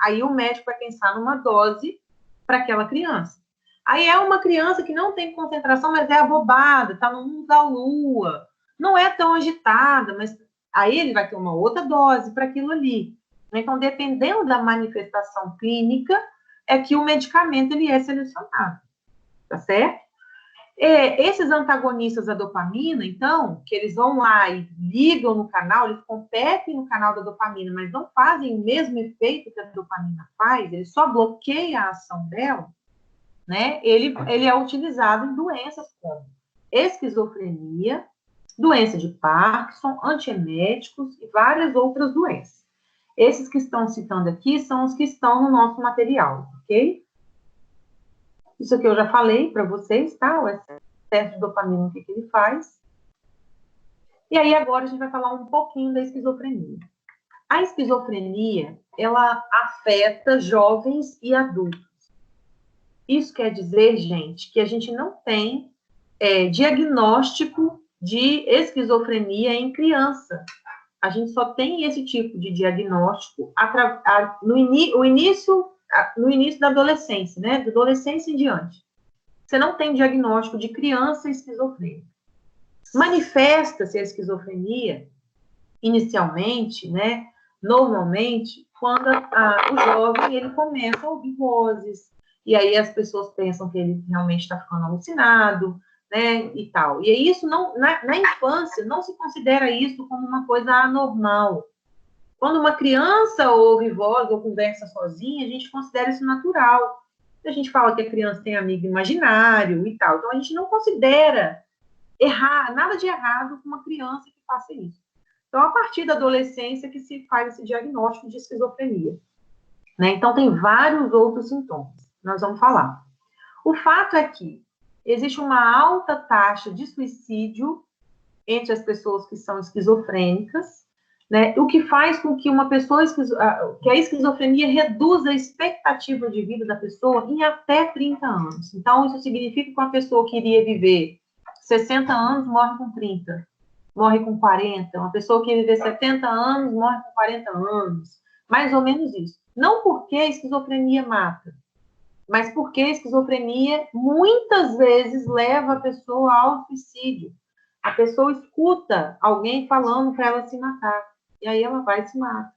aí o médico vai pensar numa dose para aquela criança. Aí é uma criança que não tem concentração, mas é abobada, está no mundo da lua, não é tão agitada, mas aí ele vai ter uma outra dose para aquilo ali. Então, dependendo da manifestação clínica, é que o medicamento ele é selecionado, tá certo? Esses antagonistas da dopamina, então, que eles vão lá e ligam no canal, eles competem no canal da dopamina, mas não fazem o mesmo efeito que a dopamina faz, ele só bloqueia a ação dela, né? Ele é utilizado em doenças como esquizofrenia, doença de Parkinson, antieméticos e várias outras doenças. Esses que estão citando aqui são os que estão no nosso material, ok? Isso aqui eu já falei para vocês, tá? O excesso de dopamina, o que ele faz. E aí, agora, a gente vai falar um pouquinho da esquizofrenia. A esquizofrenia, ela afeta jovens e adultos. Isso quer dizer, gente, que a gente não tem diagnóstico de esquizofrenia em criança. A gente só tem esse tipo de diagnóstico no início da adolescência, né? Da adolescência em diante. Você não tem diagnóstico de criança esquizofrênica. Manifesta-se a esquizofrenia, inicialmente, né? Normalmente, quando o jovem ele começa a ouvir vozes, e aí as pessoas pensam que ele realmente está ficando alucinado, né, e tal. E isso não, na infância, não se considera isso como uma coisa anormal. Quando uma criança ouve voz ou conversa sozinha, a gente considera isso natural. A gente fala que a criança tem amigo imaginário e tal. Então, a gente não considera nada de errado com uma criança que faça isso. Então, a partir da adolescência que se faz esse diagnóstico de esquizofrenia, né? Então, tem vários outros sintomas. Nós vamos falar. O fato é que existe uma alta taxa de suicídio entre as pessoas que são esquizofrênicas, né? O que faz com que que a esquizofrenia reduza a expectativa de vida da pessoa em até 30 anos. Então, isso significa que uma pessoa que iria viver 60 anos morre com 30, morre com 40. Uma pessoa que viver 70 anos morre com 40 anos. Mais ou menos isso. Não porque a esquizofrenia mata, mas porque a esquizofrenia muitas vezes leva a pessoa ao suicídio. A pessoa escuta alguém falando para ela se matar, e aí ela vai e se mata,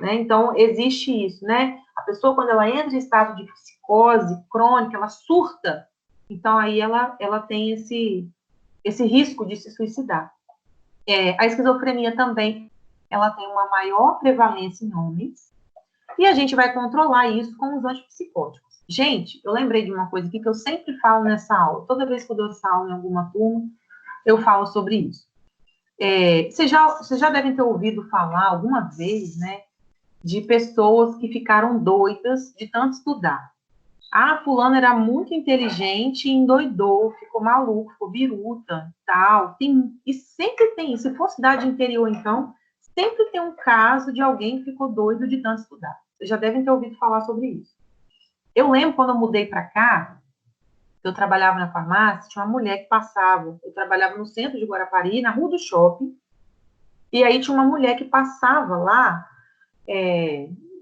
né? Então, existe isso, né? A pessoa, quando ela entra em estado de psicose crônica, ela surta, então aí ela tem esse risco de se suicidar. A esquizofrenia também, ela tem uma maior prevalência em homens, e a gente vai controlar isso com os antipsicóticos. Gente, eu lembrei de uma coisa aqui que eu sempre falo nessa aula. Toda vez que eu dou essa aula em alguma turma, eu falo sobre isso. Vocês já devem ter ouvido falar alguma vez, né, de pessoas que ficaram doidas de tanto estudar. Fulano era muito inteligente e endoidou, ficou maluco, ficou biruta, tal. E sempre tem, se for cidade interior, então, sempre tem um caso de alguém que ficou doido de tanto estudar. Vocês já devem ter ouvido falar sobre isso. Eu lembro quando eu mudei para cá, eu trabalhava na farmácia, tinha uma mulher que passava, eu trabalhava no centro de Guarapari, na rua do shopping, e aí tinha uma mulher que passava lá,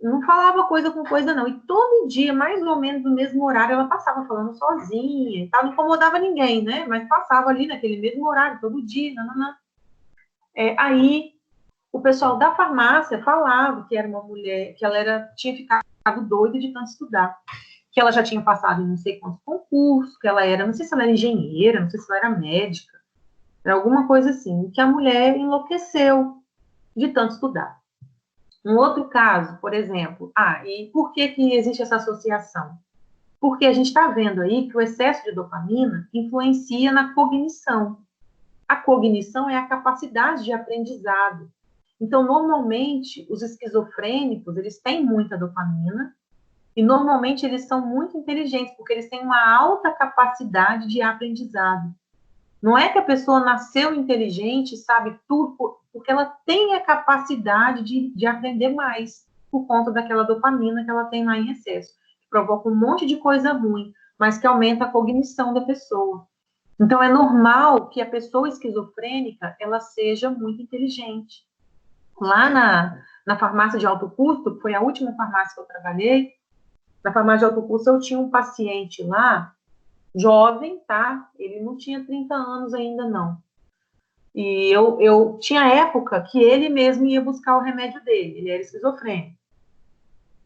não falava coisa com coisa não, e todo dia, mais ou menos no mesmo horário, ela passava falando sozinha, e tal, não incomodava ninguém, né, mas passava ali naquele mesmo horário, todo dia, aí o pessoal da farmácia falava que era uma mulher, que ela tinha ficado doida de tanto estudar, que ela já tinha passado em não sei quantos concursos, que ela era, não sei se ela era engenheira, não sei se ela era médica, era alguma coisa assim, que a mulher enlouqueceu de tanto estudar. Um outro caso, por exemplo, e por que existe essa associação? Porque a gente está vendo aí que o excesso de dopamina influencia na cognição. A cognição é a capacidade de aprendizado. Então, normalmente, os esquizofrênicos, eles têm muita dopamina, e normalmente eles são muito inteligentes, porque eles têm uma alta capacidade de aprendizado. Não é que a pessoa nasceu inteligente, sabe tudo, porque ela tem a capacidade de aprender mais, por conta daquela dopamina que ela tem lá em excesso. provoca um monte de coisa ruim, mas que aumenta a cognição da pessoa. Então, é normal que a pessoa esquizofrênica, ela seja muito inteligente. Lá na farmácia de alto custo, que foi a última farmácia que eu trabalhei, na farmácia de alto custo eu tinha um paciente lá, jovem, tá? Ele não tinha 30 anos ainda, não. E eu tinha época que ele mesmo ia buscar o remédio dele, ele era esquizofrênico.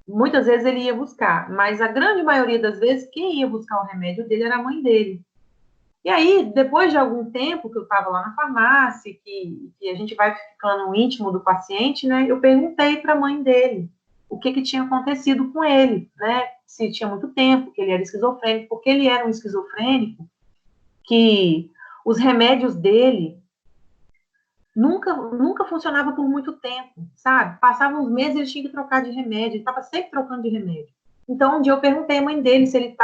Muitas vezes ele ia buscar, mas a grande maioria das vezes, quem ia buscar o remédio dele era a mãe dele. E aí, depois de algum tempo que eu estava lá na farmácia, que a gente vai ficando íntimo do paciente, né, eu perguntei para a mãe dele o que tinha acontecido com ele, né, se tinha muito tempo que ele era esquizofrênico, porque ele era um esquizofrênico que os remédios dele nunca funcionava por muito tempo, sabe? Passavam uns meses e ele tinha que trocar de remédio, ele estava sempre trocando de remédio. Então, um dia eu perguntei à mãe dele se ele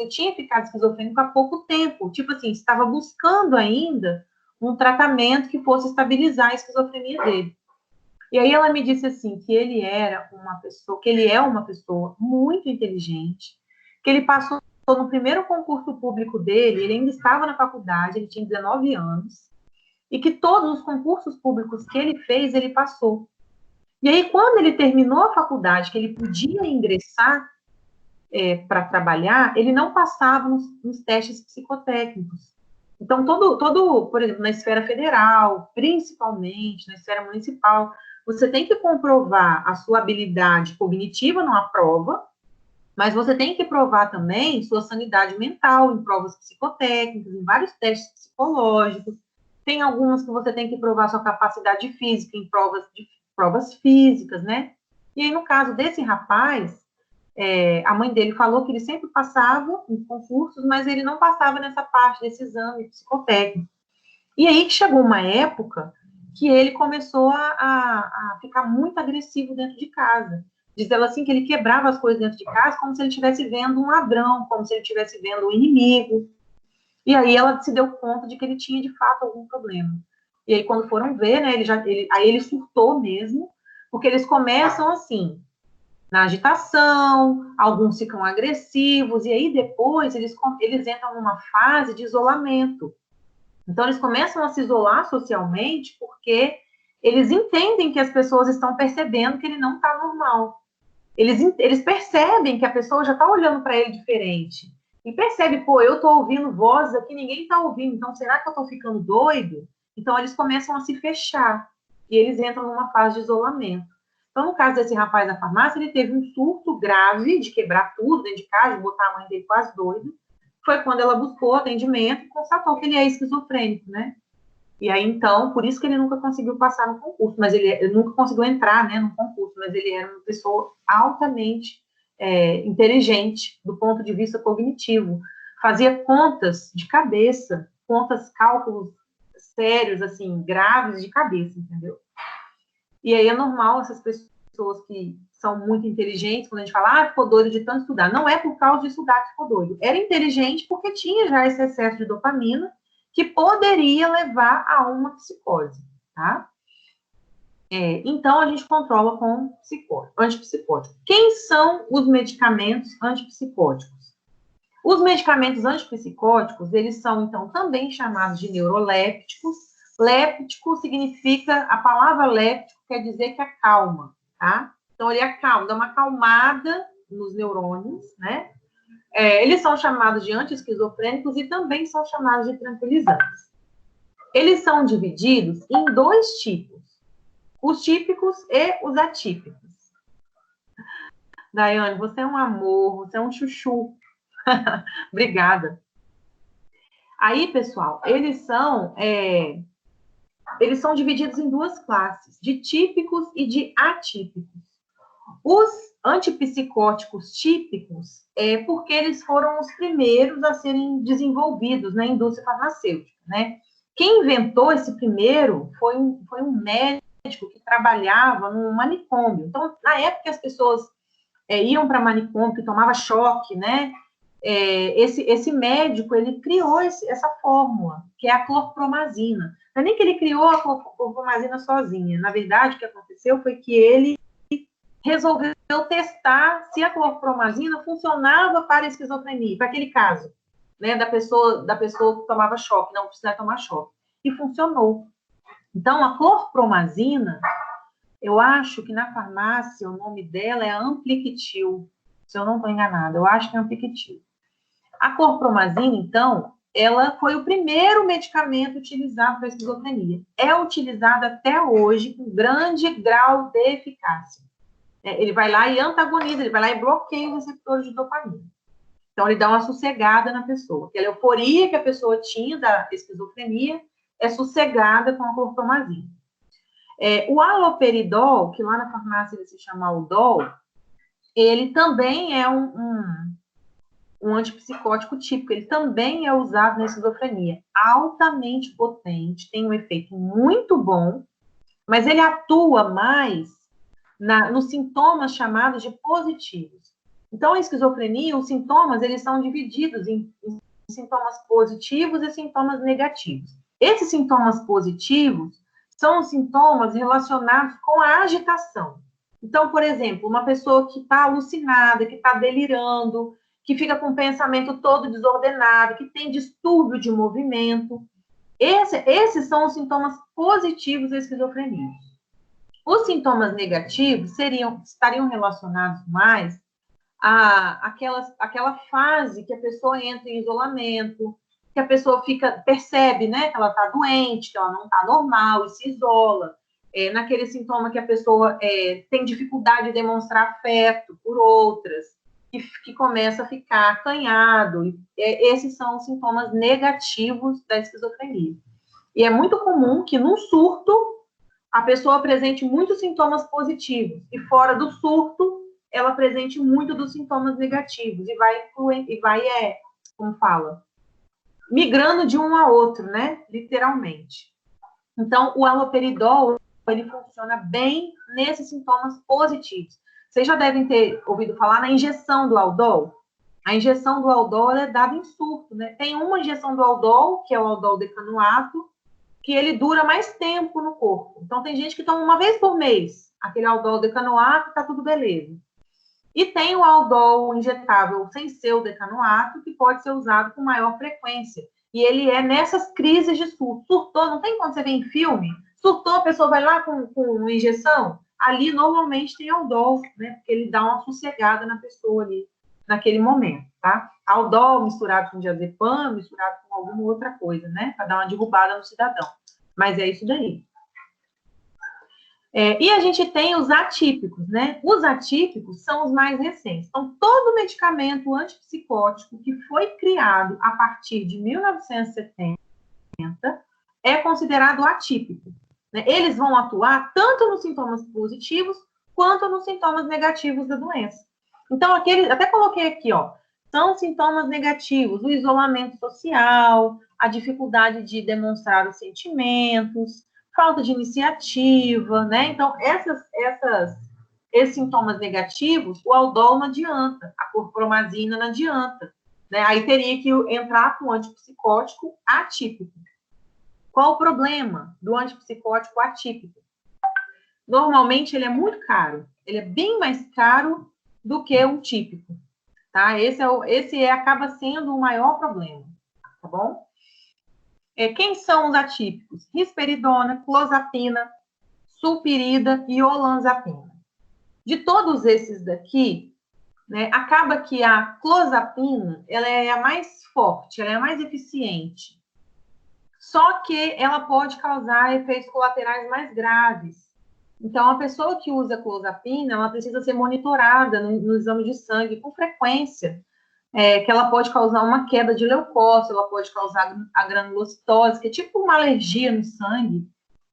tinha ficado esquizofrênico há pouco tempo, tipo assim, estava buscando ainda um tratamento que fosse estabilizar a esquizofrenia dele. E aí ela me disse assim, que ele é uma pessoa muito inteligente, que ele passou no primeiro concurso público dele, ele ainda estava na faculdade, ele tinha 19 anos, e que todos os concursos públicos que ele fez, ele passou. E aí, quando ele terminou a faculdade, que ele podia ingressar para trabalhar, ele não passava nos testes psicotécnicos. Então, por exemplo, na esfera federal, principalmente na esfera municipal, você tem que comprovar a sua habilidade cognitiva numa prova, mas você tem que provar também sua sanidade mental em provas psicotécnicas, em vários testes psicológicos. Tem algumas que você tem que provar sua capacidade física em provas físicas, né? E aí, no caso desse rapaz, a mãe dele falou que ele sempre passava em concursos, mas ele não passava nessa parte desse exame psicotécnico. E aí que chegou uma época que ele começou a ficar muito agressivo dentro de casa. Diz ela assim que ele quebrava as coisas dentro de casa como se ele estivesse vendo um ladrão, como se ele estivesse vendo um inimigo. E aí ela se deu conta de que ele tinha, de fato, algum problema. E aí, quando foram ver, né, aí ele surtou mesmo, porque eles começam assim, na agitação, alguns ficam agressivos, e aí depois eles entram numa fase de isolamento. Então, eles começam a se isolar socialmente porque eles entendem que as pessoas estão percebendo que ele não está normal. Eles percebem que a pessoa já está olhando para ele diferente. E percebe, pô, eu estou ouvindo vozes aqui, ninguém está ouvindo, então será que eu estou ficando doido? Então, eles começam a se fechar e eles entram numa fase de isolamento. Então, no caso desse rapaz da farmácia, ele teve um surto grave de quebrar tudo dentro de casa, de botar a mãe dele quase doida. Foi quando ela buscou atendimento e constatou que ele é esquizofrênico, né? E aí, então, por isso que ele nunca conseguiu passar no concurso, mas ele nunca conseguiu entrar, né, no concurso, mas ele era uma pessoa altamente inteligente do ponto de vista cognitivo. Fazia contas de cabeça, cálculos sérios, assim, graves de cabeça, entendeu? E aí é normal essas pessoas que são muito inteligentes, quando a gente fala, ficou doido de tanto estudar. Não é por causa de estudar que ficou doido. Era inteligente porque tinha já esse excesso de dopamina que poderia levar a uma psicose, tá? Então, a gente controla com antipsicótico. Quem são os medicamentos antipsicóticos? Os medicamentos antipsicóticos, eles são, então, também chamados de neurolépticos. Léptico significa, a palavra léptico quer dizer que acalma, tá? Então, ele acalma, dá uma acalmada nos neurônios, né? Eles são chamados de anti-esquizofrênicos e também são chamados de tranquilizantes. Eles são divididos em dois tipos, os típicos e os atípicos. Daiane, você é um amor, você é um chuchu. Obrigada. Aí, pessoal, eles são divididos em duas classes, de típicos e de atípicos. Os antipsicóticos típicos porque eles foram os primeiros a serem desenvolvidos na indústria farmacêutica, né? Quem inventou esse primeiro foi um médico que trabalhava num manicômio. Então, na época que as pessoas iam para manicômio, que tomava choque, né? Esse médico, ele criou essa fórmula, que é a clorpromazina. Não é nem que ele criou a clorpromazina sozinha. Na verdade, o que aconteceu foi que ele resolveu testar se a clorpromazina funcionava para a esquizofrenia, para aquele caso, né, da pessoa que tomava choque, não precisava tomar choque. E funcionou. Então, a clorpromazina, eu acho que na farmácia o nome dela é Ampliquitil, se eu não estou enganada, eu acho que é Ampliquitil. A clorpromazina, então, ela foi o primeiro medicamento utilizado para a esquizofrenia. É utilizado até hoje com grande grau de eficácia. Ele vai lá e antagoniza, ele vai lá e bloqueia os receptores de dopamina. Então, ele dá uma sossegada na pessoa. Aquela euforia que a pessoa tinha da esquizofrenia é sossegada com a clorpromazina. O haloperidol, que lá na farmácia ele se chama Aldol, ele também é um antipsicótico típico. Ele também é usado na esquizofrenia. Altamente potente, tem um efeito muito bom, mas ele atua mais nos sintomas chamados de positivos. Então, a esquizofrenia, os sintomas, eles são divididos em sintomas positivos e sintomas negativos. Esses sintomas positivos são os sintomas relacionados com a agitação. Então, por exemplo, uma pessoa que está alucinada, que está delirando, que fica com o pensamento todo desordenado, que tem distúrbio de movimento. Esses são os sintomas positivos da esquizofrenia. Os sintomas negativos estariam relacionados mais àquela fase que a pessoa entra em isolamento, que a pessoa percebe, né, que ela está doente, que ela não está normal e se isola. Naquele sintoma que a pessoa tem dificuldade de demonstrar afeto por outras, que começa a ficar acanhado. Esses são os sintomas negativos da esquizofrenia. E é muito comum que, num surto, a pessoa apresente muitos sintomas positivos, e fora do surto, ela apresente muito dos sintomas negativos, e vai como fala, migrando de um a outro, né, literalmente. Então, o haloperidol, ele funciona bem nesses sintomas positivos. Vocês já devem ter ouvido falar na injeção do Aldol. A injeção do Aldol é dada em surto, né? Tem uma injeção do Aldol, que é o Aldol decanoato, que ele dura mais tempo no corpo. Então, tem gente que toma uma vez por mês aquele Aldol decanoato, tá tudo beleza. E tem o Aldol injetável sem ser o decanoato, que pode ser usado com maior frequência. E ele é nessas crises de surto. Surtou, não tem quando você vê em filme? Surtou, a pessoa vai lá com injeção? Ali, normalmente, tem Aldol, né? Porque ele dá uma sossegada na pessoa ali, naquele momento, tá? Aldol misturado com diazepam, misturado com alguma outra coisa, né? Para dar uma derrubada no cidadão. Mas é isso daí. E a gente tem os atípicos, né? Os atípicos são os mais recentes. Então, todo medicamento antipsicótico que foi criado a partir de 1970 é considerado atípico, né? Eles vão atuar tanto nos sintomas positivos quanto nos sintomas negativos da doença. Então, até coloquei aqui, ó, são sintomas negativos: o isolamento social, a dificuldade de demonstrar os sentimentos, falta de iniciativa, né? Então, esses sintomas negativos, o Aldol não adianta, a clorpromazina não adianta, né? Aí teria que entrar com antipsicótico atípico. Qual o problema do antipsicótico atípico? Normalmente, ele é muito caro. Ele é bem mais caro do que o típico, tá? Esse acaba sendo o maior problema, tá bom? Quem são os atípicos? Risperidona, clozapina, sulpirida e olanzapina. De todos esses daqui, né, acaba que a clozapina, ela é a mais forte, ela é a mais eficiente. Só que ela pode causar efeitos colaterais mais graves. Então, a pessoa que usa clozapina, ela precisa ser monitorada no exame de sangue com frequência, que ela pode causar uma queda de leucócito, ela pode causar a granulocitose, que é tipo uma alergia no sangue,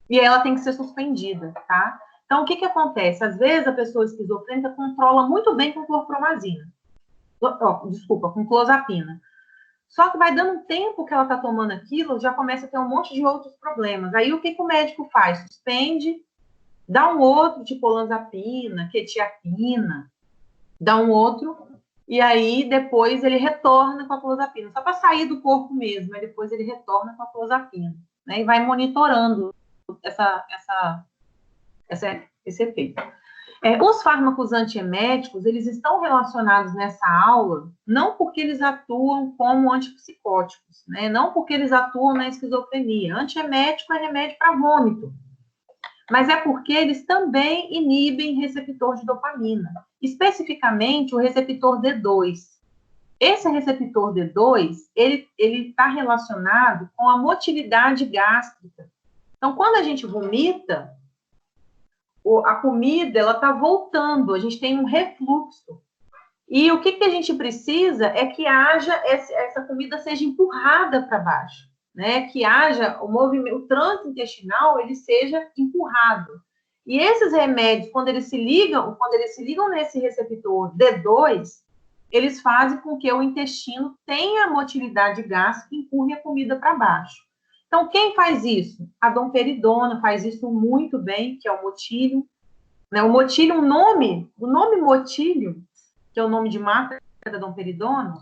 e ela tem que ser suspendida, tá? Então, o que acontece? Às vezes, a pessoa esquizofrênica controla muito bem com clorpromazina. Com clozapina. Só que vai dando um tempo que ela está tomando aquilo, já começa a ter um monte de outros problemas. Aí, o que o médico faz? Suspende, dá um outro, tipo olanzapina, quetiapina, dá um outro, e aí depois ele retorna com a clozapina, só para sair do corpo mesmo, aí depois ele retorna com a clozapina, né, e vai monitorando esse efeito. Os fármacos antieméticos, eles estão relacionados nessa aula, não porque eles atuam como antipsicóticos, né? Não porque eles atuam na esquizofrenia. Antiemético é remédio para vômito, mas é porque eles também inibem receptor de dopamina, especificamente o receptor D2. Esse receptor D2, ele está relacionado com a motilidade gástrica. Então, quando a gente vomita, a comida, ela está voltando, a gente tem um refluxo. E o que a gente precisa é que haja, essa comida seja empurrada para baixo, né? Que haja o movimento, o trânsito intestinal, ele seja empurrado. E esses remédios, quando eles se ligam nesse receptor D2, eles fazem com que o intestino tenha motilidade gástrica e empurre a comida para baixo. Então, quem faz isso? A domperidona faz isso muito bem, que é o motílio. Né? O motílio, o nome motílio, que é o nome de marca da domperidona,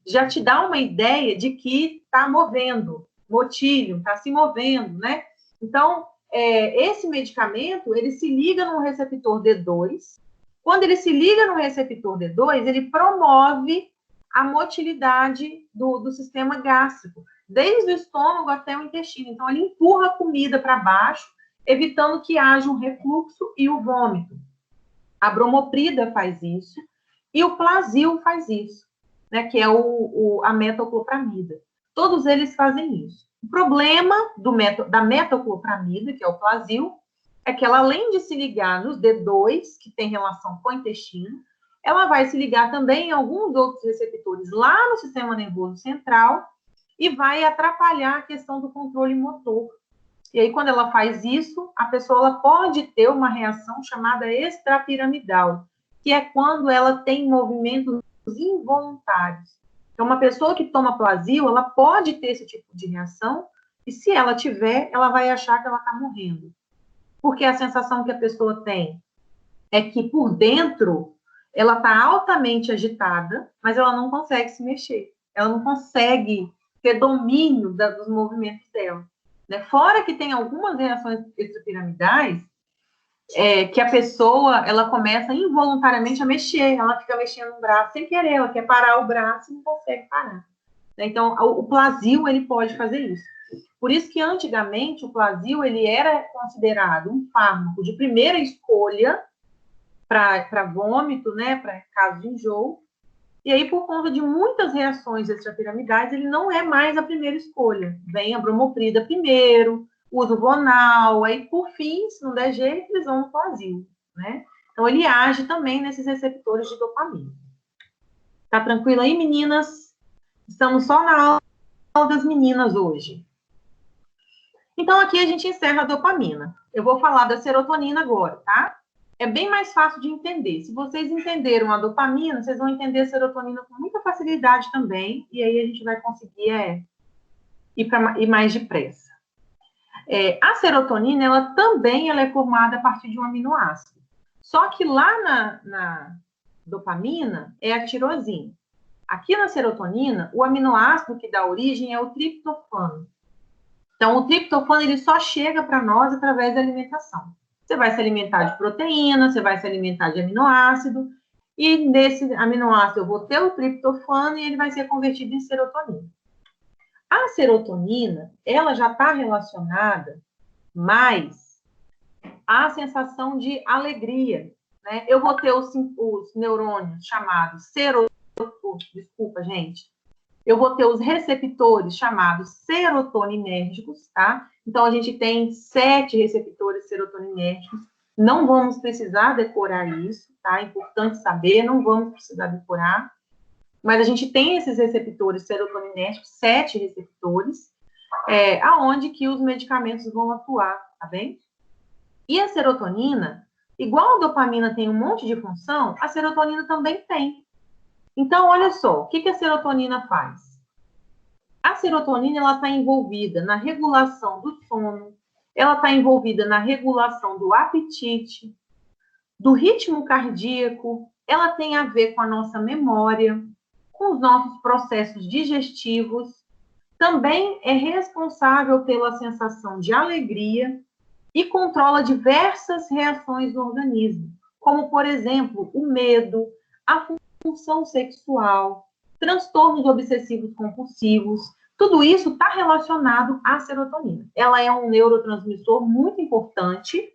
já te dá uma ideia de que está movendo. Motílio, está se movendo, né? Então, esse medicamento, ele se liga no receptor D2. Quando ele se liga no receptor D2, ele promove a motilidade do sistema gástrico, desde o estômago até o intestino. Então, ele empurra a comida para baixo, evitando que haja um refluxo e o vômito. A bromoprida faz isso e o Plasil faz isso, né, que é a metoclopramida. Todos eles fazem isso. O problema da metoclopramida, que é o Plasil, é que ela, além de se ligar nos D2, que tem relação com o intestino, ela vai se ligar também em alguns outros receptores lá no sistema nervoso central e vai atrapalhar a questão do controle motor. E aí, quando ela faz isso, a pessoa ela pode ter uma reação chamada extrapiramidal, que é quando ela tem movimentos involuntários. Então, uma pessoa que toma Plasil, ela pode ter esse tipo de reação, e se ela tiver, ela vai achar que ela está morrendo. Porque a sensação que a pessoa tem é que por dentro ela está altamente agitada, mas ela não consegue se mexer. Ela não consegue ter domínio dos movimentos dela. Né? Fora que tem algumas reações extrapiramidais que a pessoa ela começa involuntariamente a mexer, ela fica mexendo o braço sem querer, ela quer parar o braço e não consegue parar. Né? Então, o Plasil, ele pode fazer isso. Por isso que, antigamente, o Plasil, ele era considerado um fármaco de primeira escolha para vômito, né, para caso de enjoo. E aí, por conta de muitas reações extrapiramidais, ele não é mais a primeira escolha. Vem a bromoprida primeiro, usa o Vonal, aí, por fim, se não der jeito, eles vão no Plasil, né? Então, ele age também nesses receptores de dopamina. Tá tranquilo aí, meninas? Estamos só na aula das meninas hoje. Então, aqui a gente encerra a dopamina. Eu vou falar da serotonina agora, tá? É bem mais fácil de entender. Se vocês entenderam a dopamina, vocês vão entender a serotonina com muita facilidade também, e aí a gente vai conseguir ir mais depressa. A serotonina, ela também é formada a partir de um aminoácido. Só que lá na dopamina é a tirosina. Aqui na serotonina, o aminoácido que dá origem é o triptofano. Então, o triptofano, ele só chega para nós através da alimentação. Você vai se alimentar de proteína, você vai se alimentar de aminoácido, e nesse aminoácido eu vou ter o triptofano e ele vai ser convertido em serotonina. A serotonina, ela já está relacionada mais à sensação de alegria, né? Eu vou ter os neurônios chamados desculpa, gente. Eu vou ter os receptores chamados serotoninérgicos, tá? Então, a gente tem 7 receptores serotoninérgicos. Não vamos precisar decorar isso, tá? É importante saber, não vamos precisar decorar. Mas a gente tem esses receptores serotoninérgicos, 7 receptores, aonde que os medicamentos vão atuar, tá bem? E a serotonina, igual a dopamina tem um monte de função, a serotonina também tem. Então, olha só, o que a serotonina faz? A serotonina, ela está envolvida na regulação do sono, ela está envolvida na regulação do apetite, do ritmo cardíaco, ela tem a ver com a nossa memória, com os nossos processos digestivos, também é responsável pela sensação de alegria e controla diversas reações do organismo. como, por exemplo, o medo, a função sexual, transtornos obsessivos compulsivos, tudo isso está relacionado à serotonina. Ela é um neurotransmissor muito importante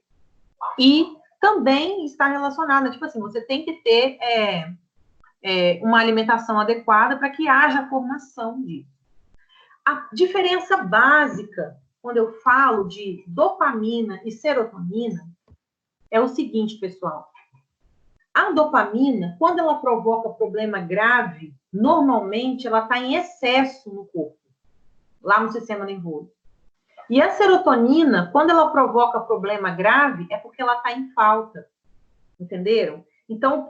e também está relacionada, tipo assim, você tem que ter uma alimentação adequada para que haja formação disso. A diferença básica, quando eu falo de dopamina e serotonina, é o seguinte, pessoal. A dopamina, quando ela provoca problema grave, normalmente ela está em excesso no corpo, lá no sistema nervoso. E a serotonina, quando ela provoca problema grave, é porque ela está em falta. Entenderam? Então,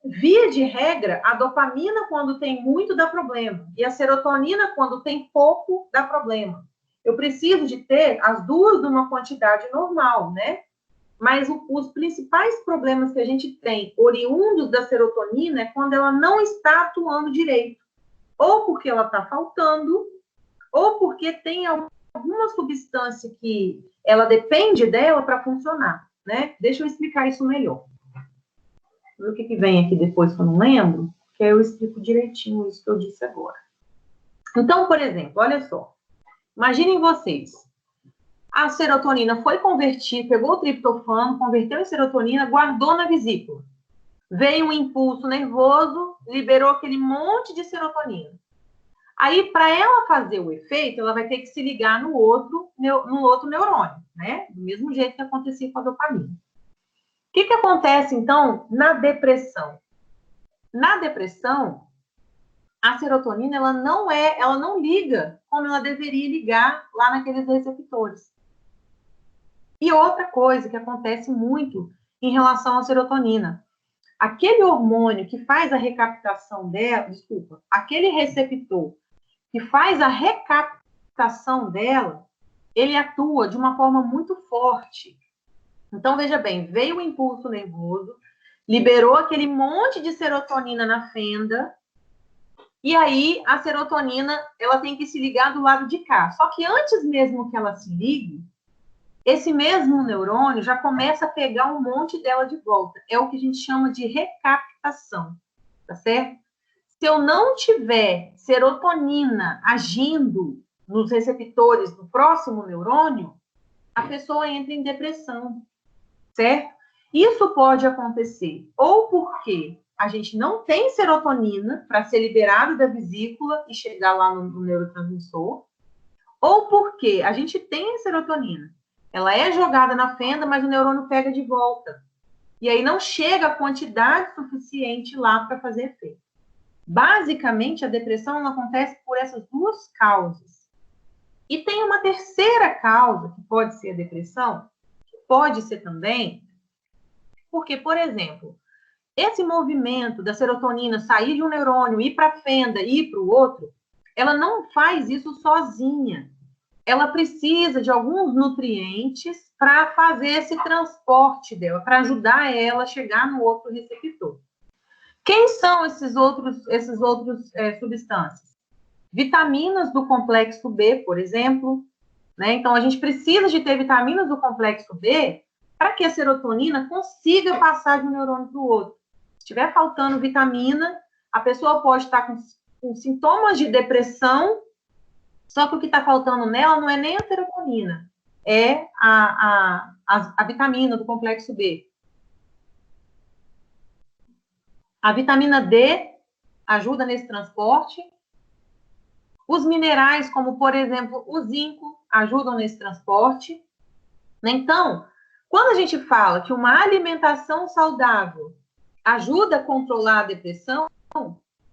via de regra, a dopamina, quando tem muito, dá problema. E a serotonina, quando tem pouco, dá problema. Eu preciso de ter as duas numa quantidade normal, né? Mas os principais problemas que a gente tem, oriundos da serotonina, é quando ela não está atuando direito. Ou porque ela está faltando, ou porque tem alguma substância que ela depende dela para funcionar, né? Deixa eu explicar isso melhor. O que vem aqui depois que eu não lembro, que aí eu explico direitinho isso que eu disse agora. Então, por exemplo, olha só. Imaginem vocês. A serotonina foi convertida, pegou o triptofano, converteu em serotonina, guardou na vesícula. Veio um impulso nervoso, liberou aquele monte de serotonina. Aí, para ela fazer o efeito, ela vai ter que se ligar no outro neurônio, né? Do mesmo jeito que acontecia com a dopamina. O que acontece, então, na depressão? Na depressão, a serotonina, ela não liga como ela deveria ligar lá naqueles receptores. E outra coisa que acontece muito em relação à serotonina, aquele hormônio que faz a recaptação dela, aquele receptor que faz a recaptação dela, ele atua de uma forma muito forte. Então, veja bem, veio o impulso nervoso, liberou aquele monte de serotonina na fenda, e aí a serotonina, ela tem que se ligar do lado de cá. Só que antes mesmo que ela se ligue, esse mesmo neurônio já começa a pegar um monte dela de volta. É o que a gente chama de recaptação, tá certo? Se eu não tiver serotonina agindo nos receptores do próximo neurônio, a pessoa entra em depressão, certo? Isso pode acontecer ou porque a gente não tem serotonina para ser liberado da vesícula e chegar lá no neurotransmissor, ou porque a gente tem a serotonina, ela é jogada na fenda, mas o neurônio pega de volta. E aí não chega a quantidade suficiente lá para fazer efeito. Basicamente, a depressão não acontece por essas duas causas. E tem uma terceira causa, que pode ser a depressão, que pode ser também, porque, por exemplo, esse movimento da serotonina sair de um neurônio, ir para a fenda, ir para o outro, ela não faz isso sozinha. Ela precisa de alguns nutrientes para fazer esse transporte dela, para ajudar ela a chegar no outro receptor. Quem são esses outros substâncias? Vitaminas do complexo B, por exemplo, né? Então, a gente precisa de ter vitaminas do complexo B para que a serotonina consiga passar de um neurônio para o outro. Se estiver faltando vitamina, a pessoa pode estar com sintomas de depressão, só que o que está faltando nela não é nem a serotonina, é a vitamina do complexo B. A vitamina D ajuda nesse transporte. Os minerais, como, por exemplo, o zinco, ajudam nesse transporte. Então, quando a gente fala que uma alimentação saudável ajuda a controlar a depressão,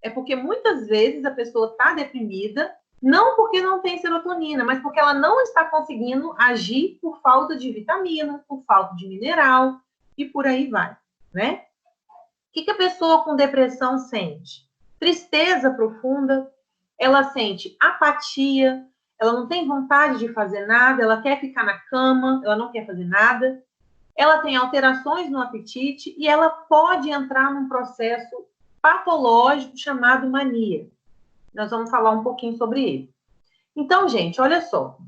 é porque muitas vezes a pessoa está deprimida, não porque não tem serotonina, mas porque ela não está conseguindo agir por falta de vitamina, por falta de mineral, e por aí vai, né? O que a pessoa com depressão sente? Tristeza profunda, ela sente apatia, ela não tem vontade de fazer nada, ela quer ficar na cama, ela não quer fazer nada, ela tem alterações no apetite e ela pode entrar num processo patológico chamado mania. Nós vamos falar um pouquinho sobre ele. Então, gente, olha só. O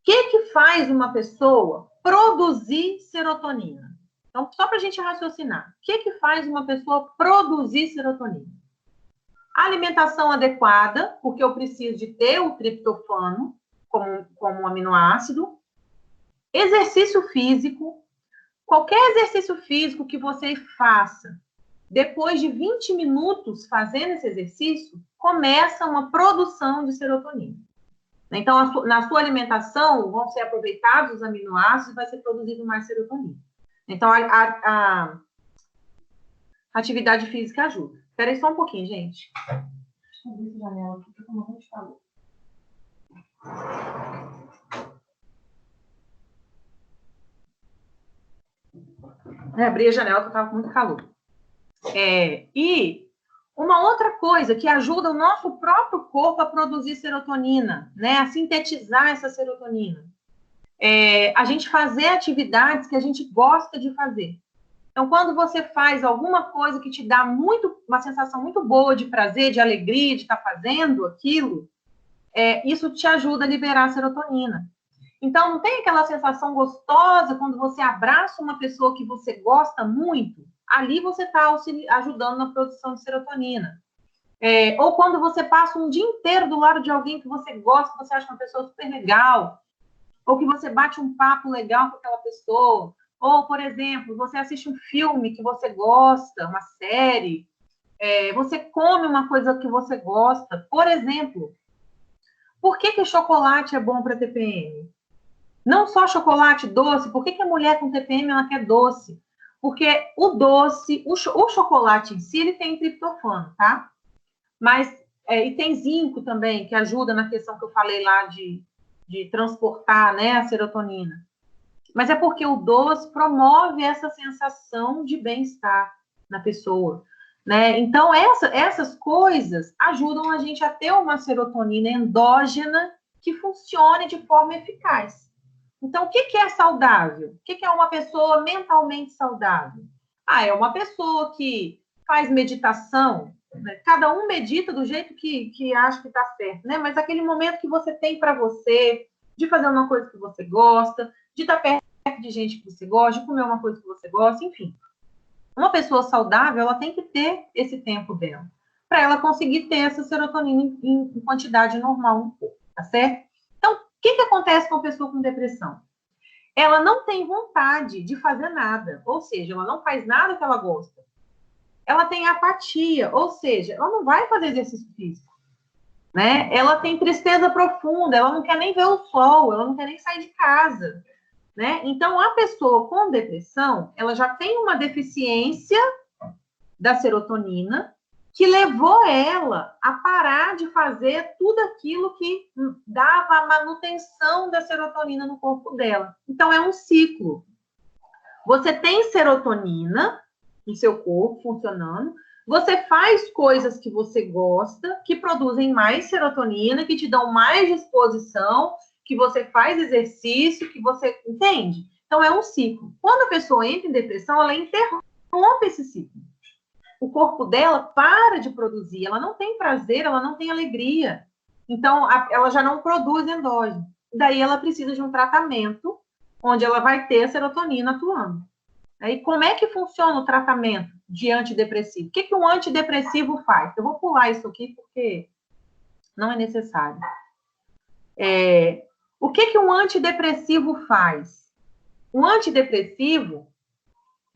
que faz uma pessoa produzir serotonina? Então, só para a gente raciocinar, o que faz uma pessoa produzir serotonina? Alimentação adequada, porque eu preciso de ter o triptofano como um aminoácido. Exercício físico. Qualquer exercício físico que você faça, depois de 20 minutos fazendo esse exercício, começa uma produção de serotonina. Então, na sua alimentação, vão ser aproveitados os aminoácidos e vai ser produzido mais serotonina. Então, a atividade física ajuda. Espera aí só um pouquinho, gente. Deixa eu abrir essa janela aqui, que eu tô morrendo de calor. Abri a janela que eu tava com muito calor. E uma outra coisa que ajuda o nosso próprio corpo a produzir serotonina, né? A sintetizar essa serotonina. A gente fazer atividades que a gente gosta de fazer. Então, quando você faz alguma coisa que te dá uma sensação muito boa de prazer, de alegria, de estar fazendo aquilo, isso te ajuda a liberar a serotonina. Então, não tem aquela sensação gostosa quando você abraça uma pessoa que você gosta muito? Ali você está ajudando na produção de serotonina. Ou quando você passa um dia inteiro do lado de alguém que você gosta, que você acha uma pessoa super legal, ou que você bate um papo legal com aquela pessoa, ou, por exemplo, você assiste um filme que você gosta, uma série, você come uma coisa que você gosta. Por exemplo, por que chocolate é bom para TPM? Não só chocolate doce, por que a mulher com TPM ela quer doce? Porque o doce, o chocolate em si, ele tem triptofano, tá? Mas, e tem zinco também, que ajuda na questão que eu falei lá de transportar, né, a serotonina. Mas é porque o doce promove essa sensação de bem-estar na pessoa, né? Então, essas coisas ajudam a gente a ter uma serotonina endógena que funcione de forma eficaz. Então, o que é saudável? O que é uma pessoa mentalmente saudável? É uma pessoa que faz meditação, né? Cada um medita do jeito que acha que está certo, né? Mas aquele momento que você tem para você, de fazer uma coisa que você gosta, de estar perto de gente que você gosta, de comer uma coisa que você gosta, enfim. Uma pessoa saudável, ela tem que ter esse tempo dela, para ela conseguir ter essa serotonina em quantidade normal no corpo, tá certo? Então, o que acontece com a pessoa com depressão? Ela não tem vontade de fazer nada, ou seja, ela não faz nada que ela gosta. Ela tem apatia, ou seja, ela não vai fazer exercício físico, né? Ela tem tristeza profunda, ela não quer nem ver o sol, ela não quer nem sair de casa, né? Então, a pessoa com depressão, ela já tem uma deficiência da serotonina que levou ela a parar de fazer tudo aquilo que dava a manutenção da serotonina no corpo dela. Então, é um ciclo. Você tem serotonina no seu corpo funcionando, você faz coisas que você gosta, que produzem mais serotonina, que te dão mais disposição, que você faz exercício, que você entende? Então, é um ciclo. Quando a pessoa entra em depressão, ela interrompe esse ciclo. O corpo dela para de produzir, ela não tem prazer, ela não tem alegria. Então, ela já não produz endógeno. Daí, ela precisa de um tratamento onde ela vai ter a serotonina atuando. E como é que funciona o tratamento de antidepressivo? O que um antidepressivo faz? Eu vou pular isso aqui porque não é necessário. O que um antidepressivo faz? O antidepressivo,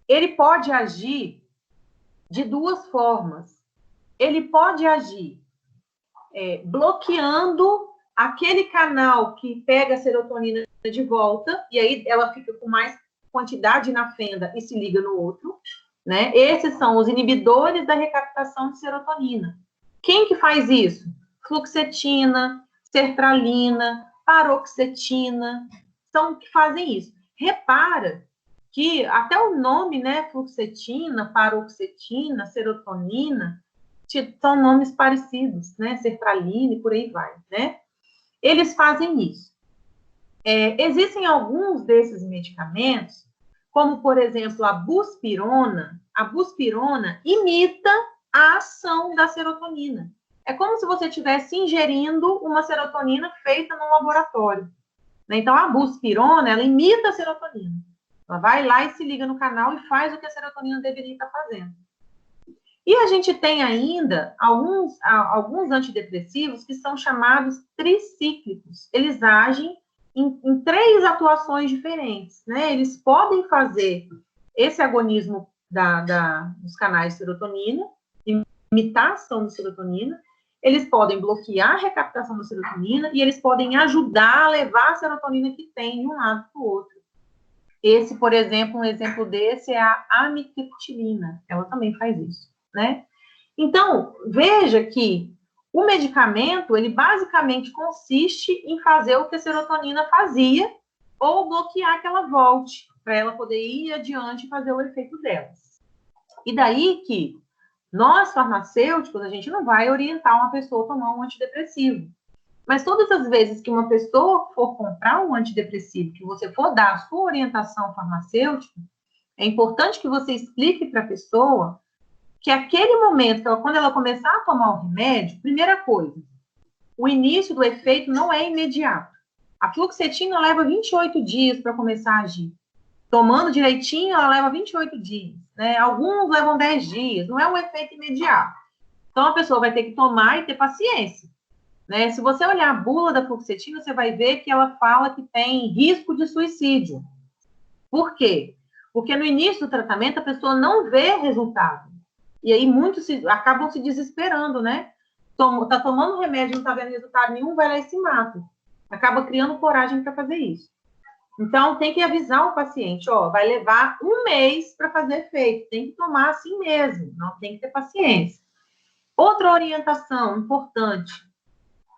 ele pode agir de duas formas. Ele pode agir bloqueando aquele canal que pega a serotonina de volta, e aí ela fica com mais quantidade na fenda e se liga no outro, né? Esses são os inibidores da recaptação de serotonina. Quem que faz isso? Fluoxetina, sertralina, paroxetina, são que fazem isso. Repara que até o nome, né, fluoxetina, paroxetina, serotonina, são nomes parecidos, né, sertralina e por aí vai, né? Eles fazem isso. Existem alguns desses medicamentos, como, por exemplo, a buspirona. A buspirona imita a ação da serotonina. É como se você estivesse ingerindo uma serotonina feita no laboratório. Então, a buspirona, ela imita a serotonina. Ela vai lá e se liga no canal e faz o que a serotonina deveria estar fazendo. E a gente tem ainda alguns antidepressivos que são chamados tricíclicos. Eles agem em 3 atuações diferentes, né? Eles podem fazer esse agonismo dos canais de serotonina, imitação de serotonina, eles podem bloquear a recaptação da serotonina e eles podem ajudar a levar a serotonina que tem de um lado para o outro. Esse, por exemplo, um exemplo desse é a amitriptilina. Ela também faz isso, né? Então, veja que o medicamento, ele basicamente consiste em fazer o que a serotonina fazia ou bloquear que ela volte, para ela poder ir adiante e fazer o efeito delas. E daí que nós, farmacêuticos, a gente não vai orientar uma pessoa a tomar um antidepressivo. Mas todas as vezes que uma pessoa for comprar um antidepressivo, que você for dar a sua orientação farmacêutica, é importante que você explique para a pessoa que aquele momento, quando ela começar a tomar o remédio, primeira coisa, o início do efeito não é imediato. A fluoxetina leva 28 dias para começar a agir. Tomando direitinho, ela leva 28 dias. Né? Alguns levam 10 dias, não é um efeito imediato. Então, a pessoa vai ter que tomar e ter paciência. Né? Se você olhar a bula da fluoxetina, você vai ver que ela fala que tem risco de suicídio. Por quê? Porque no início do tratamento, a pessoa não vê resultado. E aí, muitos acabam se desesperando, né? Tá tomando remédio, não está vendo resultado nenhum, vai lá e se mata. Acaba criando coragem para fazer isso. Então, tem que avisar o paciente, ó, vai levar 1 mês para fazer efeito, tem que tomar assim mesmo, não tem que ter paciência. Outra orientação importante,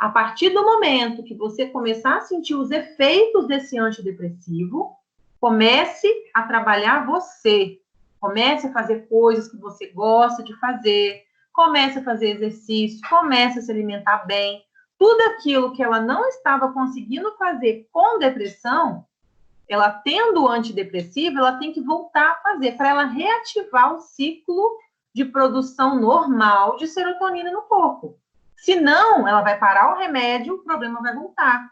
a partir do momento que você começar a sentir os efeitos desse antidepressivo, comece a trabalhar você, comece a fazer coisas que você gosta de fazer, comece a fazer exercício, comece a se alimentar bem, tudo aquilo que ela não estava conseguindo fazer com depressão, ela tendo o antidepressivo, ela tem que voltar a fazer, para ela reativar o ciclo de produção normal de serotonina no corpo. Se não, ela vai parar o remédio, o problema vai voltar.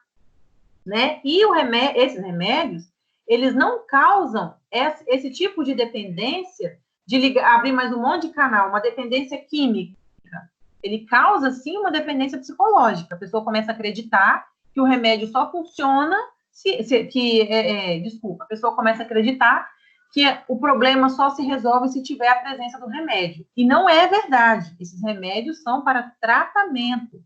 Né? E esses remédios, eles não causam esse tipo de dependência de abrir mais um monte de canal, uma dependência química. Ele causa, sim, uma dependência psicológica. A pessoa começa a acreditar que o remédio só funciona a pessoa começa a acreditar que o problema só se resolve se tiver a presença do remédio. E não é verdade. Esses remédios são para tratamento.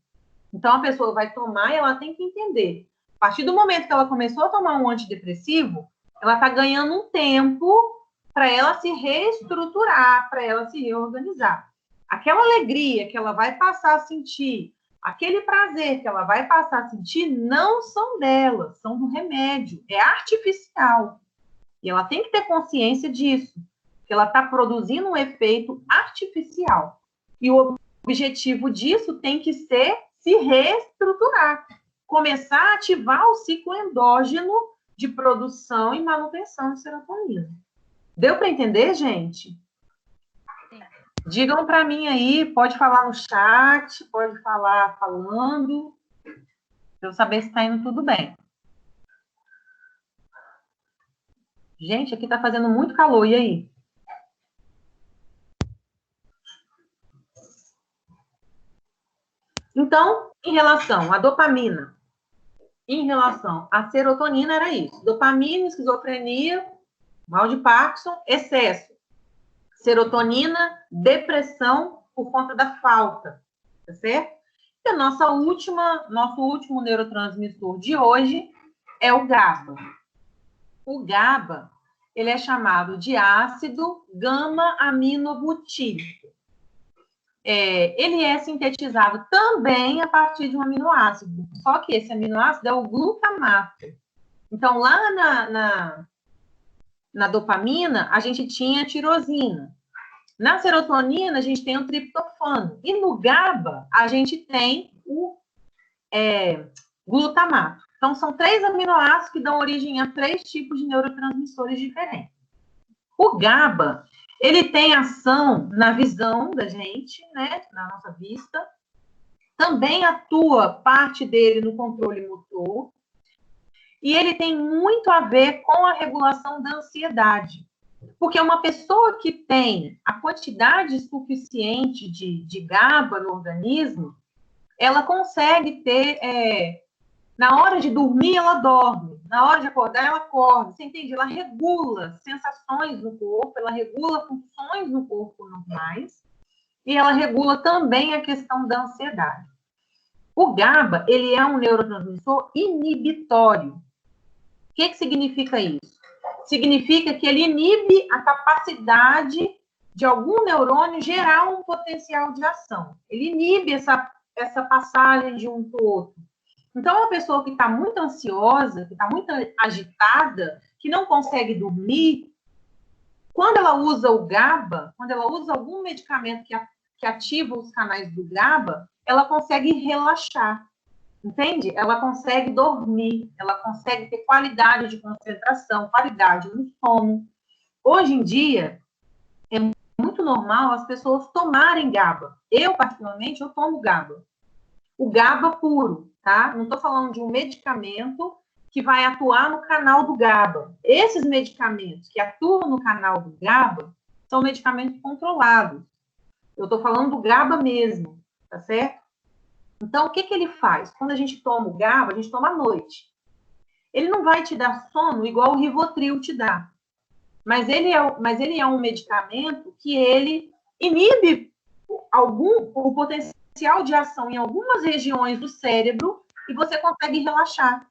Então, a pessoa vai tomar e ela tem que entender. A partir do momento que ela começou a tomar um antidepressivo, ela está ganhando um tempo para ela se reestruturar, para ela se reorganizar. Aquela alegria que ela vai passar a sentir, aquele prazer que ela vai passar a sentir, não são dela, são do remédio, é artificial. E ela tem que ter consciência disso, que ela está produzindo um efeito artificial. E o objetivo disso tem que ser se reestruturar, começar a ativar o ciclo endógeno de produção e manutenção de serotonina. Deu para entender, gente? Digam para mim aí, pode falar no chat, pode falar falando, para eu saber se está indo tudo bem. Gente, aqui está fazendo muito calor, e aí? Então, em relação à dopamina, em relação à serotonina, era isso. Dopamina, esquizofrenia, mal de Parkinson, excesso. Serotonina, depressão por conta da falta, tá certo? E nosso último neurotransmissor de hoje é o GABA. O GABA, ele é chamado de ácido gama-aminobutírico. Ele é sintetizado também a partir de um aminoácido, só que esse aminoácido é o glutamato. Então, lá na dopamina, a gente tinha a tirosina. Na serotonina, a gente tem o triptofano. E no GABA, a gente tem o glutamato. Então, são 3 aminoácidos que dão origem a 3 tipos de neurotransmissores diferentes. O GABA, ele tem ação na visão da gente, né, na nossa vista. Também atua parte dele no controle motor. E ele tem muito a ver com a regulação da ansiedade. Porque uma pessoa que tem a quantidade suficiente de GABA no organismo, ela consegue ter... na hora de dormir, ela dorme. Na hora de acordar, ela acorda. Você entende? Ela regula sensações no corpo, ela regula funções no corpo normais, e ela regula também a questão da ansiedade. O GABA, ele é um neurotransmissor inibitório. O que significa isso? Significa que ele inibe a capacidade de algum neurônio gerar um potencial de ação. Ele inibe essa passagem de um para o outro. Então, uma pessoa que está muito ansiosa, que está muito agitada, que não consegue dormir, quando ela usa o GABA, quando ela usa algum medicamento que ativa os canais do GABA, ela consegue relaxar, entende? Ela consegue dormir, ela consegue ter qualidade de concentração, qualidade no sono. Hoje em dia, é muito normal as pessoas tomarem GABA. Eu, particularmente, eu tomo GABA. O GABA puro, tá? Não estou falando de um medicamento que vai atuar no canal do GABA. Esses medicamentos que atuam no canal do GABA são medicamentos controlados. Eu estou falando do GABA mesmo, tá certo? Então, o que ele faz? Quando a gente toma o GABA, a gente toma à noite. Ele não vai te dar sono igual o Rivotril te dá. Mas ele é um medicamento que ele inibe o potencial de ação em algumas regiões do cérebro e você consegue relaxar.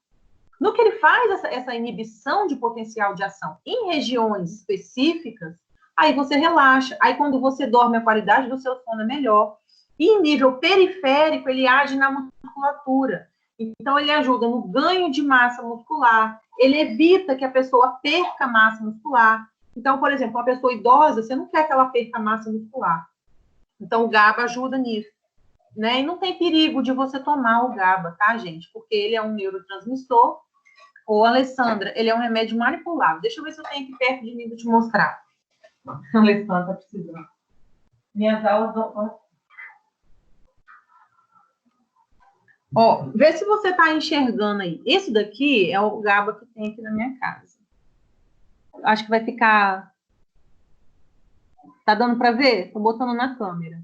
No que ele faz essa inibição de potencial de ação em regiões específicas, aí você relaxa. Aí quando você dorme, a qualidade do seu sono é melhor. E em nível periférico, ele age na musculatura. Então, ele ajuda no ganho de massa muscular. Ele evita que a pessoa perca massa muscular. Então, por exemplo, uma pessoa idosa, você não quer que ela perca massa muscular. Então, o GABA ajuda nisso. Né? E não tem perigo de você tomar o GABA, tá, gente? Porque ele é um neurotransmissor. Ô, Alessandra, ele é um remédio manipulável. Deixa eu ver se eu tenho aqui perto de mim para te mostrar. A Alessandra tá precisando. Minhas aulas vão... Ó, vê se você tá enxergando aí. Esse daqui é o GABA que tem aqui na minha casa. Acho que vai ficar... Tá dando para ver? Tô botando na câmera.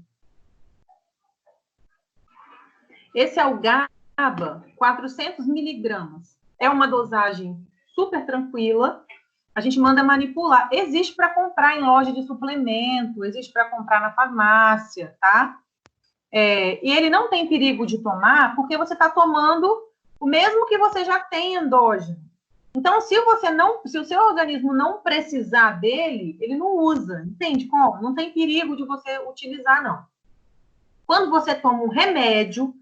Esse é o GABA, 400 miligramas. É uma dosagem super tranquila. A gente manda manipular. Existe para comprar em loja de suplemento, existe para comprar na farmácia, tá? E ele não tem perigo de tomar, porque você está tomando o mesmo que você já tem endógeno. Então, se o seu organismo não precisar dele, ele não usa. Entende como? Não tem perigo de você utilizar, não. Quando você toma um remédio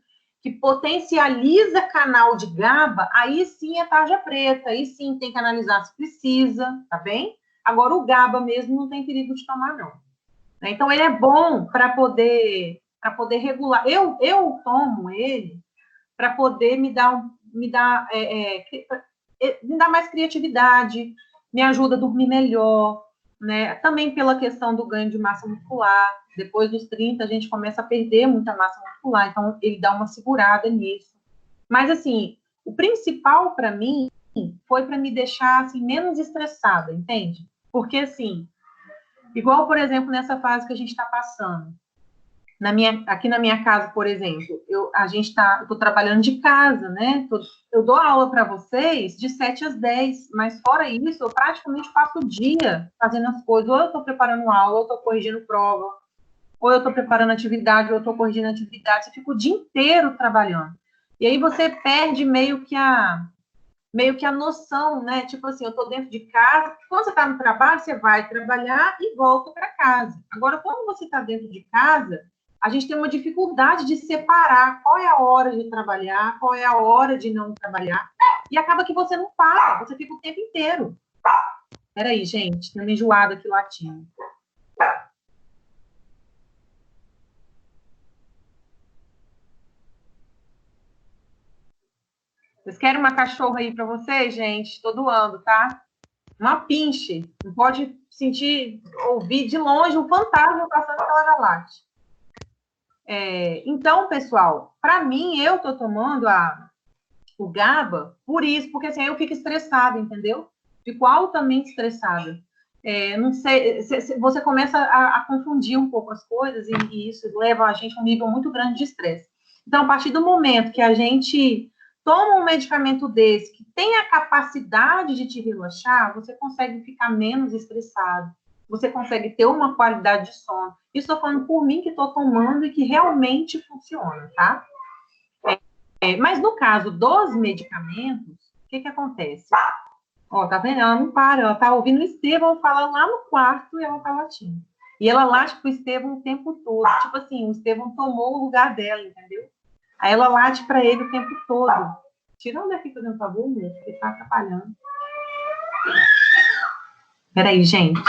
que potencializa canal de GABA, aí sim é tarja preta, aí sim tem que analisar se precisa, tá bem? Agora, o GABA mesmo não tem perigo de tomar, não. Então, ele é bom para poder regular. Eu tomo ele para poder me dar mais criatividade, me ajuda a dormir melhor, né? Também pela questão do ganho de massa muscular. Depois dos 30, a gente começa a perder muita massa muscular, então ele dá uma segurada nisso. Mas, assim, o principal para mim foi para me deixar assim, menos estressada, entende? Porque, assim, igual, por exemplo, nessa fase que a gente está passando, aqui na minha casa, por exemplo, eu estou trabalhando de casa, né? Eu dou aula para vocês de 7 às 10, mas fora isso, eu praticamente passo o dia fazendo as coisas. Ou eu estou preparando aula, ou eu estou corrigindo prova, ou eu estou preparando atividade, ou eu estou corrigindo atividade. Você fica o dia inteiro trabalhando. E aí você perde meio que a noção, né? Tipo assim, eu estou dentro de casa. Quando você está no trabalho, você vai trabalhar e volta para casa. Agora, quando você está dentro de casa, a gente tem uma dificuldade de separar qual é a hora de trabalhar, qual é a hora de não trabalhar, e acaba que você não para, você fica o tempo inteiro. Peraí, gente, tem uma enjoada aqui latindo. Vocês querem uma cachorra aí para vocês, gente? Tô doando, tá? Uma pinche. Não pode ouvir de longe um fantasma passando pela galáxia. Então, pessoal, para mim, eu tô tomando o GABA, por isso, porque assim, aí eu fico estressada, entendeu? Fico altamente estressada. Não sei, você começa a confundir um pouco as coisas e isso leva a gente a um nível muito grande de estresse. Então, a partir do momento que a gente toma um medicamento desse, que tem a capacidade de te relaxar, você consegue ficar menos estressado, você consegue ter uma qualidade de sono. Isso estou falando por mim, que estou tomando e que realmente funciona, tá? Mas no caso dos medicamentos, o que acontece? Ó, tá vendo? Ela não para, ela tá ouvindo o Estevão falar lá no quarto e ela tá latindo. E ela late pro Estevão o tempo todo. Tipo assim, o Estevão tomou o lugar dela, entendeu? Aí ela late para ele o tempo todo. Tirando daqui, fazendo favor, meu, porque tá atrapalhando. Peraí, gente.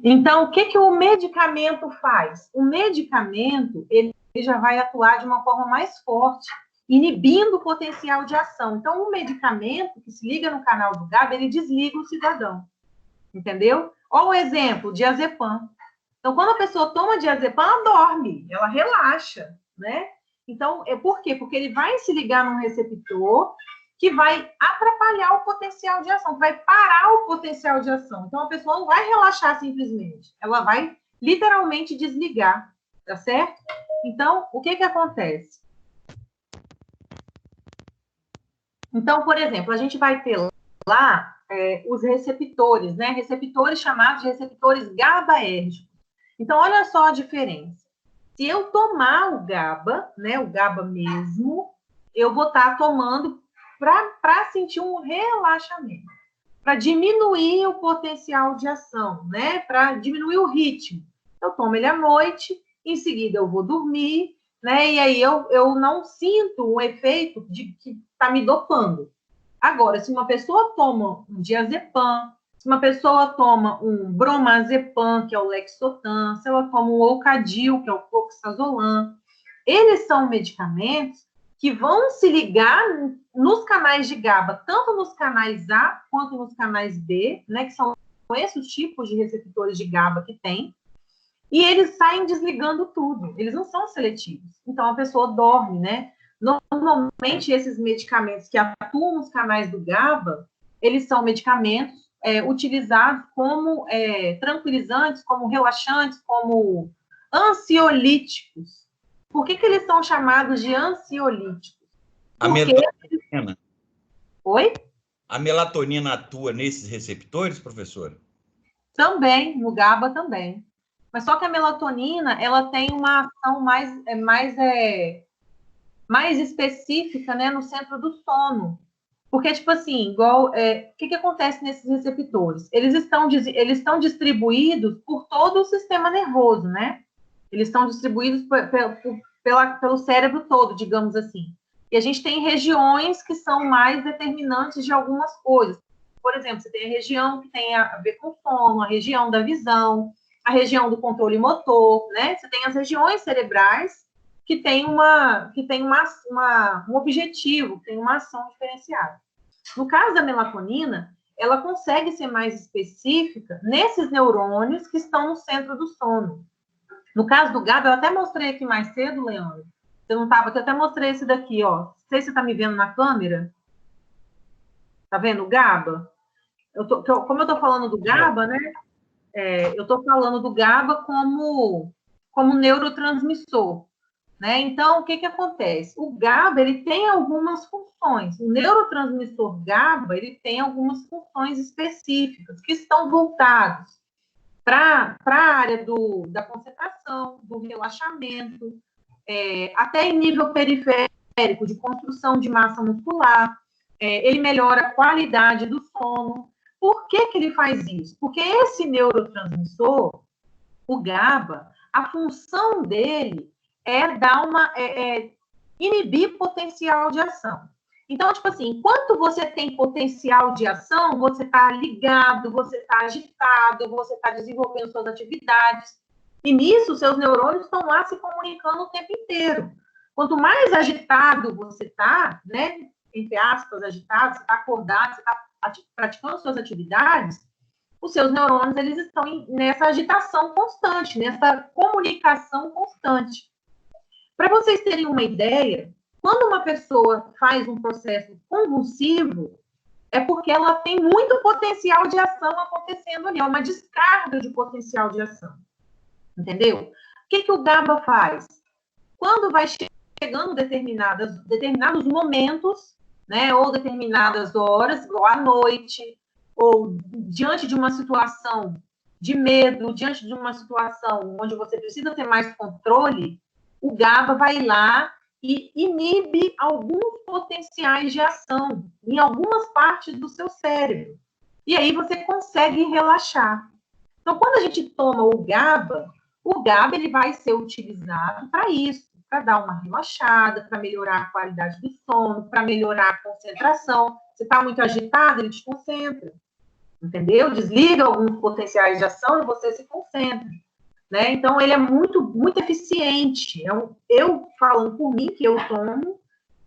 Então, o que o medicamento faz? O medicamento, ele já vai atuar de uma forma mais forte, inibindo o potencial de ação. Então, o medicamento que se liga no canal do GABA, ele desliga o cidadão, entendeu? Olha o exemplo, diazepam. Então, quando a pessoa toma diazepam, ela dorme, ela relaxa, né? Então, por quê? Porque ele vai se ligar num receptor que vai atrapalhar o potencial de ação, vai parar o potencial de ação. Então, a pessoa não vai relaxar simplesmente, ela vai literalmente desligar, tá certo? Então, o que acontece? Então, por exemplo, a gente vai ter lá os receptores, né? Receptores chamados de receptores GABAérgicos. Então, olha só a diferença. Se eu tomar o GABA, né, o GABA mesmo, eu vou estar tomando para sentir um relaxamento, para diminuir o potencial de ação, né, para diminuir o ritmo. Eu tomo ele à noite, em seguida eu vou dormir, né, e aí eu não sinto um efeito de que está me dopando. Agora, se uma pessoa toma um diazepam, se uma pessoa toma um bromazepam, que é o Lexotan, se ela toma um Ocadil, que é o Cloxazolam, eles são medicamentos que vão se ligar nos canais de GABA, tanto nos canais A quanto nos canais B, né, que são esses tipos de receptores de GABA que tem, e eles saem desligando tudo, eles não são seletivos. Então, a pessoa dorme, né? Normalmente, esses medicamentos que atuam nos canais do GABA, eles são medicamentos utilizados como tranquilizantes, como relaxantes, como ansiolíticos. Por que eles são chamados de ansiolíticos? A melatonina. Oi? A melatonina atua nesses receptores, professora? Também, no GABA também. Mas só que a melatonina, ela tem uma ação mais específica, né, no centro do sono. Porque, tipo assim, igual, o que acontece nesses receptores? Eles estão distribuídos por todo o sistema nervoso, né? Eles estão distribuídos pelo cérebro todo, digamos assim. E a gente tem regiões que são mais determinantes de algumas coisas. Por exemplo, você tem a região que tem a ver com sono, a região da visão, a região do controle motor, né? Você tem as regiões cerebrais que tem um objetivo, tem uma ação diferenciada. No caso da melatonina, ela consegue ser mais específica nesses neurônios que estão no centro do sono. No caso do GABA, eu até mostrei aqui mais cedo, Leandro. Você não estava aqui, eu até mostrei esse daqui, ó. Não sei se você está me vendo na câmera. Tá vendo o GABA? Como eu estou falando do GABA, né? Eu estou falando do GABA como neurotransmissor. Né? Então, o que acontece? O GABA, ele tem algumas funções. O neurotransmissor GABA, ele tem algumas funções específicas que estão voltadas para a área da concentração, do relaxamento, até em nível periférico, de construção de massa muscular. Ele melhora a qualidade do sono. Por que ele faz isso? Porque esse neurotransmissor, o GABA, a função dele inibir potencial de ação. Então, tipo assim, enquanto você tem potencial de ação, você está ligado, você está agitado, você está desenvolvendo suas atividades. E nisso, seus neurônios estão lá se comunicando o tempo inteiro. Quanto mais agitado você está, né, entre aspas, agitado, você está acordado, você está praticando suas atividades, os seus neurônios eles estão nessa agitação constante, nessa comunicação constante. Para vocês terem uma ideia, quando uma pessoa faz um processo convulsivo, é porque ela tem muito potencial de ação acontecendo ali, é uma descarga de potencial de ação. Entendeu? O que o GABA faz? Quando vai chegando determinados momentos, né, ou determinadas horas, ou à noite, ou diante de uma situação de medo, diante de uma situação onde você precisa ter mais controle, o GABA vai lá e inibe alguns potenciais de ação em algumas partes do seu cérebro. E aí você consegue relaxar. Então, quando a gente toma o GABA ele vai ser utilizado para isso, para dar uma relaxada, para melhorar a qualidade do sono, para melhorar a concentração. Você está muito agitado, ele te concentra. Entendeu? Desliga alguns potenciais de ação e você se concentra. Né? Então, ele é muito, muito eficiente. Eu falando por mim, que eu tomo,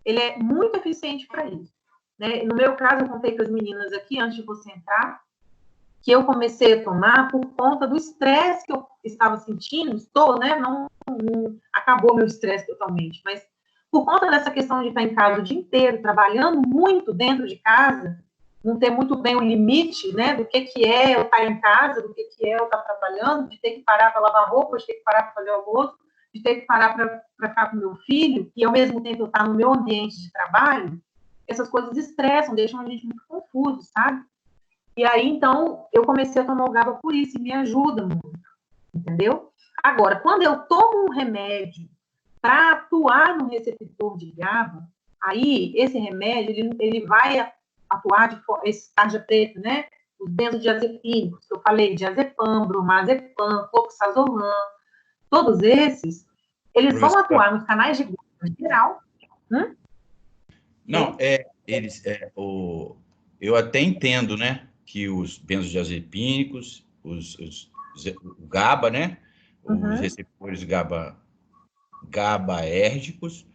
ele é muito eficiente para isso. Né? No meu caso, eu contei para as meninas aqui, antes de você entrar, que eu comecei a tomar por conta do estresse que eu estava sentindo. Né? Não acabou meu estresse totalmente, mas por conta dessa questão de estar em casa o dia inteiro, trabalhando muito dentro de casa, não ter muito bem o limite, né, do que é eu estar em casa, do que é eu estar trabalhando, de ter que parar para lavar roupa, de ter que parar para fazer almoço, de ter que parar para ficar com meu filho, e ao mesmo tempo eu estar no meu ambiente de trabalho, essas coisas estressam, deixam a gente muito confuso, sabe? E aí, então, eu comecei a tomar o GABA por isso, e me ajuda muito, entendeu? Agora, quando eu tomo um remédio para atuar no receptor de GABA, aí esse remédio, ele vai atuar esse tarja preta, né? Os benzodiazepínicos, que eu falei, diazepam, bromazepam, cloxazolam, todos esses, eles vão atuar nos canais de GABA geral. Não, eu até entendo, né, que os benzodiazepínicos, o GABA, né, os receptores GABAérgicos,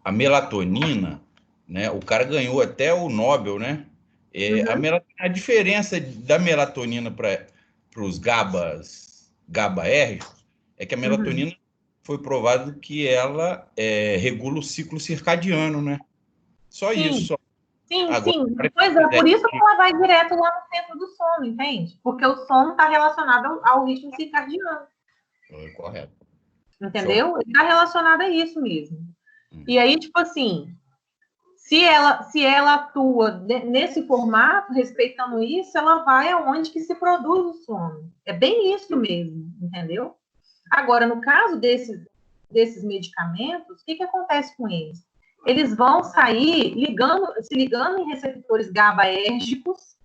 a melatonina, né? O cara ganhou até o Nobel, né? A diferença da melatonina para os GABAérgicos é que a melatonina foi provado que ela regula o ciclo circadiano, né? Só isso. Só. Sim. Pois é, por isso que ela vai direto lá no centro do sono, entende? Porque o sono está relacionado ao ritmo circadiano. Correto. Entendeu? Está relacionado a isso mesmo. E aí, tipo assim, se ela atua nesse formato, respeitando isso, ela vai aonde que se produz o sono. É bem isso mesmo, entendeu? Agora, no caso desses medicamentos, o que acontece com eles? Eles vão sair se ligando em receptores GABAérgicos,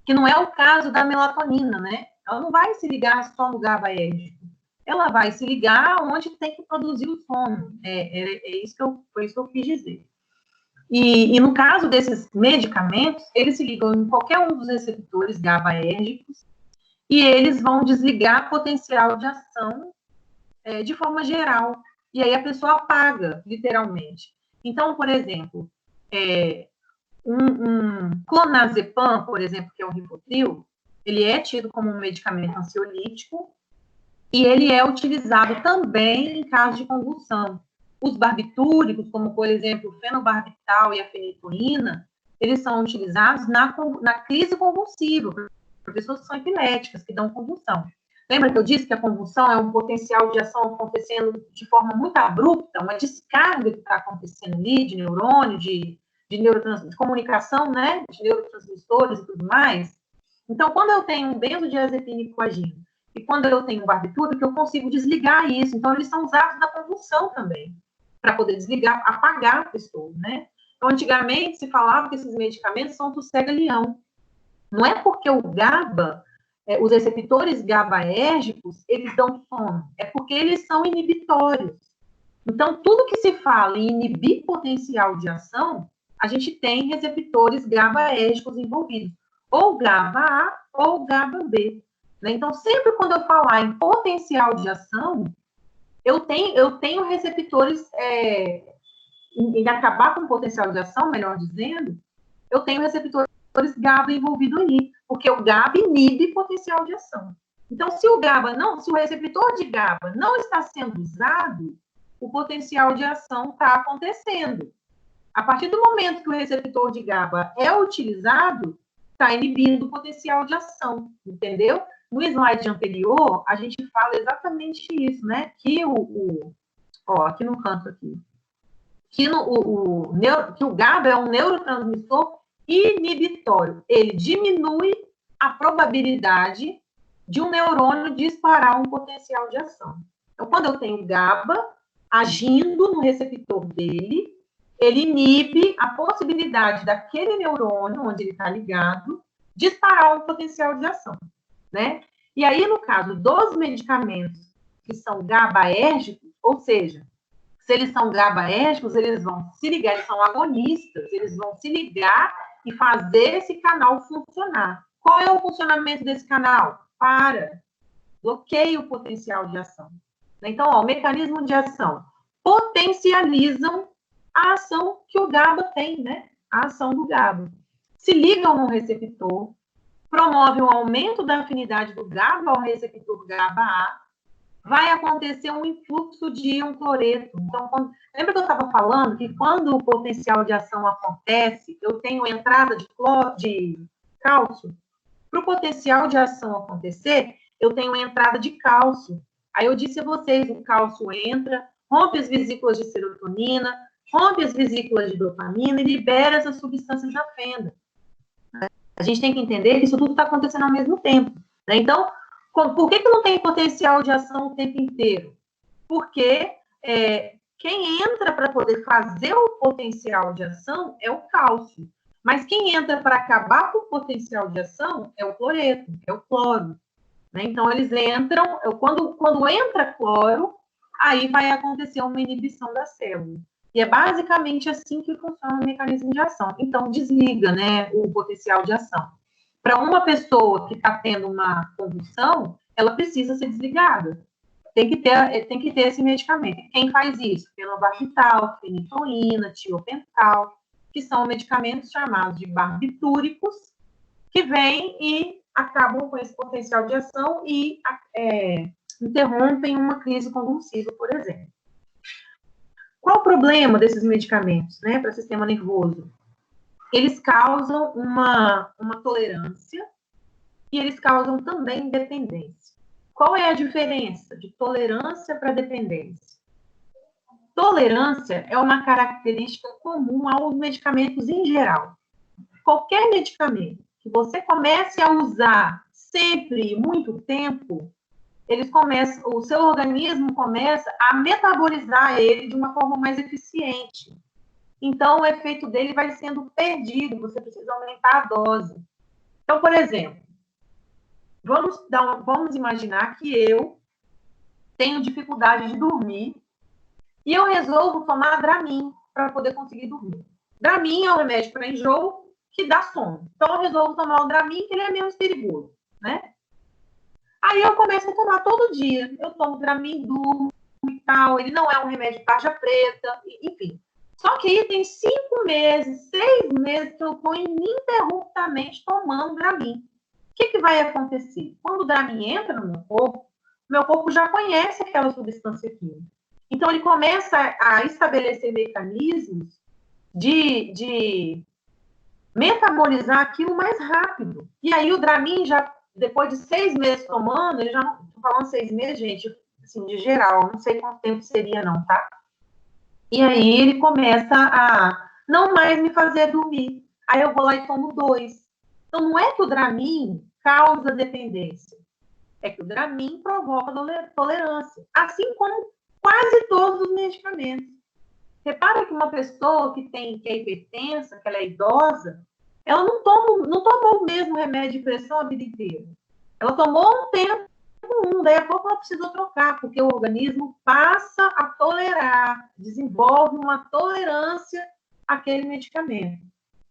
que não é o caso da melatonina, né? Ela não vai se ligar só no GABAérgico. Ela vai se ligar onde tem que produzir o sono. Foi isso que eu quis dizer. E no caso desses medicamentos, eles se ligam em qualquer um dos receptores GABAérgicos e eles vão desligar potencial de ação de forma geral. E aí a pessoa apaga, literalmente. Então, por exemplo, um clonazepam, por exemplo, que é o Rivotril, ele é tido como um medicamento ansiolítico e ele é utilizado também em caso de convulsão. Os barbitúricos, como, por exemplo, o fenobarbital e a fenitoína, eles são utilizados na crise convulsiva, por pessoas que são epiléticas, que dão convulsão. Lembra que eu disse que a convulsão é um potencial de ação acontecendo de forma muito abrupta, uma descarga que está acontecendo ali, de neurônio, de comunicação, né, de neurotransmissores e tudo mais. Então, quando eu tenho um benzodiazepínico agindo, e quando eu tenho um barbitúrico, eu consigo desligar isso. Então, eles são usados na convulsão também, para poder desligar, apagar a pessoa, né? Então, antigamente, se falava que esses medicamentos são sossega-leão. Não é porque o GABA, os receptores GABAérgicos, eles dão sono. É porque eles são inibitórios. Então, tudo que se fala em inibir potencial de ação, a gente tem receptores GABAérgicos envolvidos. Ou GABA-A ou GABA-B. Né? Então, sempre quando eu falar em potencial de ação, eu tenho receptores em acabar com o potencial de ação, melhor dizendo, eu tenho receptores GABA envolvido aí, porque o GABA inibe potencial de ação. Então, se o receptor de GABA não está sendo usado, o potencial de ação está acontecendo. A partir do momento que o receptor de GABA é utilizado, está inibindo o potencial de ação, entendeu? No slide anterior, a gente fala exatamente isso, né? Que aqui no canto aqui, que o GABA é um neurotransmissor inibitório. Ele diminui a probabilidade de um neurônio disparar um potencial de ação. Então, quando eu tenho GABA agindo no receptor dele, ele inibe a possibilidade daquele neurônio, onde ele está ligado, disparar um potencial de ação, né? E aí, no caso dos medicamentos que são GABAérgicos, ou seja, se eles são GABAérgicos, eles vão se ligar, eles são agonistas, eles vão se ligar e fazer esse canal funcionar. Qual é o funcionamento desse canal? Bloqueia o potencial de ação. Então, o mecanismo de ação potencializam a ação que o GABA tem, né? A ação do GABA. Se ligam no receptor, promove um aumento da afinidade do GABA ao receptor GABA-A, vai acontecer um influxo de íon cloreto. Então, lembra que eu estava falando que quando o potencial de ação acontece, eu tenho entrada de cálcio? Para o potencial de ação acontecer, eu tenho entrada de cálcio. Aí eu disse a vocês, o cálcio entra, rompe as vesículas de serotonina, rompe as vesículas de dopamina e libera essas substâncias da fenda. A gente tem que entender que isso tudo está acontecendo ao mesmo tempo, né? Então, por que não tem potencial de ação o tempo inteiro? Porque quem entra para poder fazer o potencial de ação é o cálcio. Mas quem entra para acabar com o potencial de ação é o cloreto, é o cloro, né? Então, eles entram, quando entra cloro, aí vai acontecer uma inibição da célula. E é basicamente assim que funciona o mecanismo de ação. Então, desliga, né, o potencial de ação. Para uma pessoa que está tendo uma convulsão, ela precisa ser desligada. Tem que ter esse medicamento. Quem faz isso? Fenobarbital, fenitoína, tiopental, que são medicamentos chamados de barbitúricos, que vêm e acabam com esse potencial de ação e interrompem uma crise convulsiva, por exemplo. Qual o problema desses medicamentos, né, para o sistema nervoso? Eles causam uma tolerância e eles causam também dependência. Qual é a diferença de tolerância para dependência? Tolerância é uma característica comum aos medicamentos em geral. Qualquer medicamento que você comece a usar sempre e muito tempo, o seu organismo começa a metabolizar ele de uma forma mais eficiente. Então, o efeito dele vai sendo perdido, você precisa aumentar a dose. Então, por exemplo, vamos imaginar que eu tenho dificuldade de dormir e eu resolvo tomar Dramin para poder conseguir dormir. Dramin é um remédio para enjoo que dá sono. Então, eu resolvo tomar o Dramin, que ele é menos perigoso, né? Aí eu começo a tomar todo dia. Eu tomo Dramin, durmo e tal. Ele não é um remédio de tarja preta, enfim. Só que aí tem 5 meses, 6 meses que eu estou ininterruptamente tomando Dramin. O que vai acontecer? Quando o Dramin entra no meu corpo já conhece aquela substância química. Então, ele começa a estabelecer mecanismos de metabolizar aquilo mais rápido. E aí o Dramin já, depois de 6 meses tomando, ele já não estou falando 6 meses, gente, assim, de geral, não sei quanto tempo seria não, tá? E aí ele começa a não mais me fazer dormir. Aí eu vou lá e tomo 2. Então não é que o Dramin causa dependência, é que o Dramin provoca tolerância, assim como quase todos os medicamentos. Repara que uma pessoa que é hipertensa, que ela é idosa, ela não tomou o mesmo remédio de pressão a vida inteira. Ela tomou um tempo, daí a pouco ela precisa trocar, porque o organismo passa a tolerar, desenvolve uma tolerância àquele medicamento.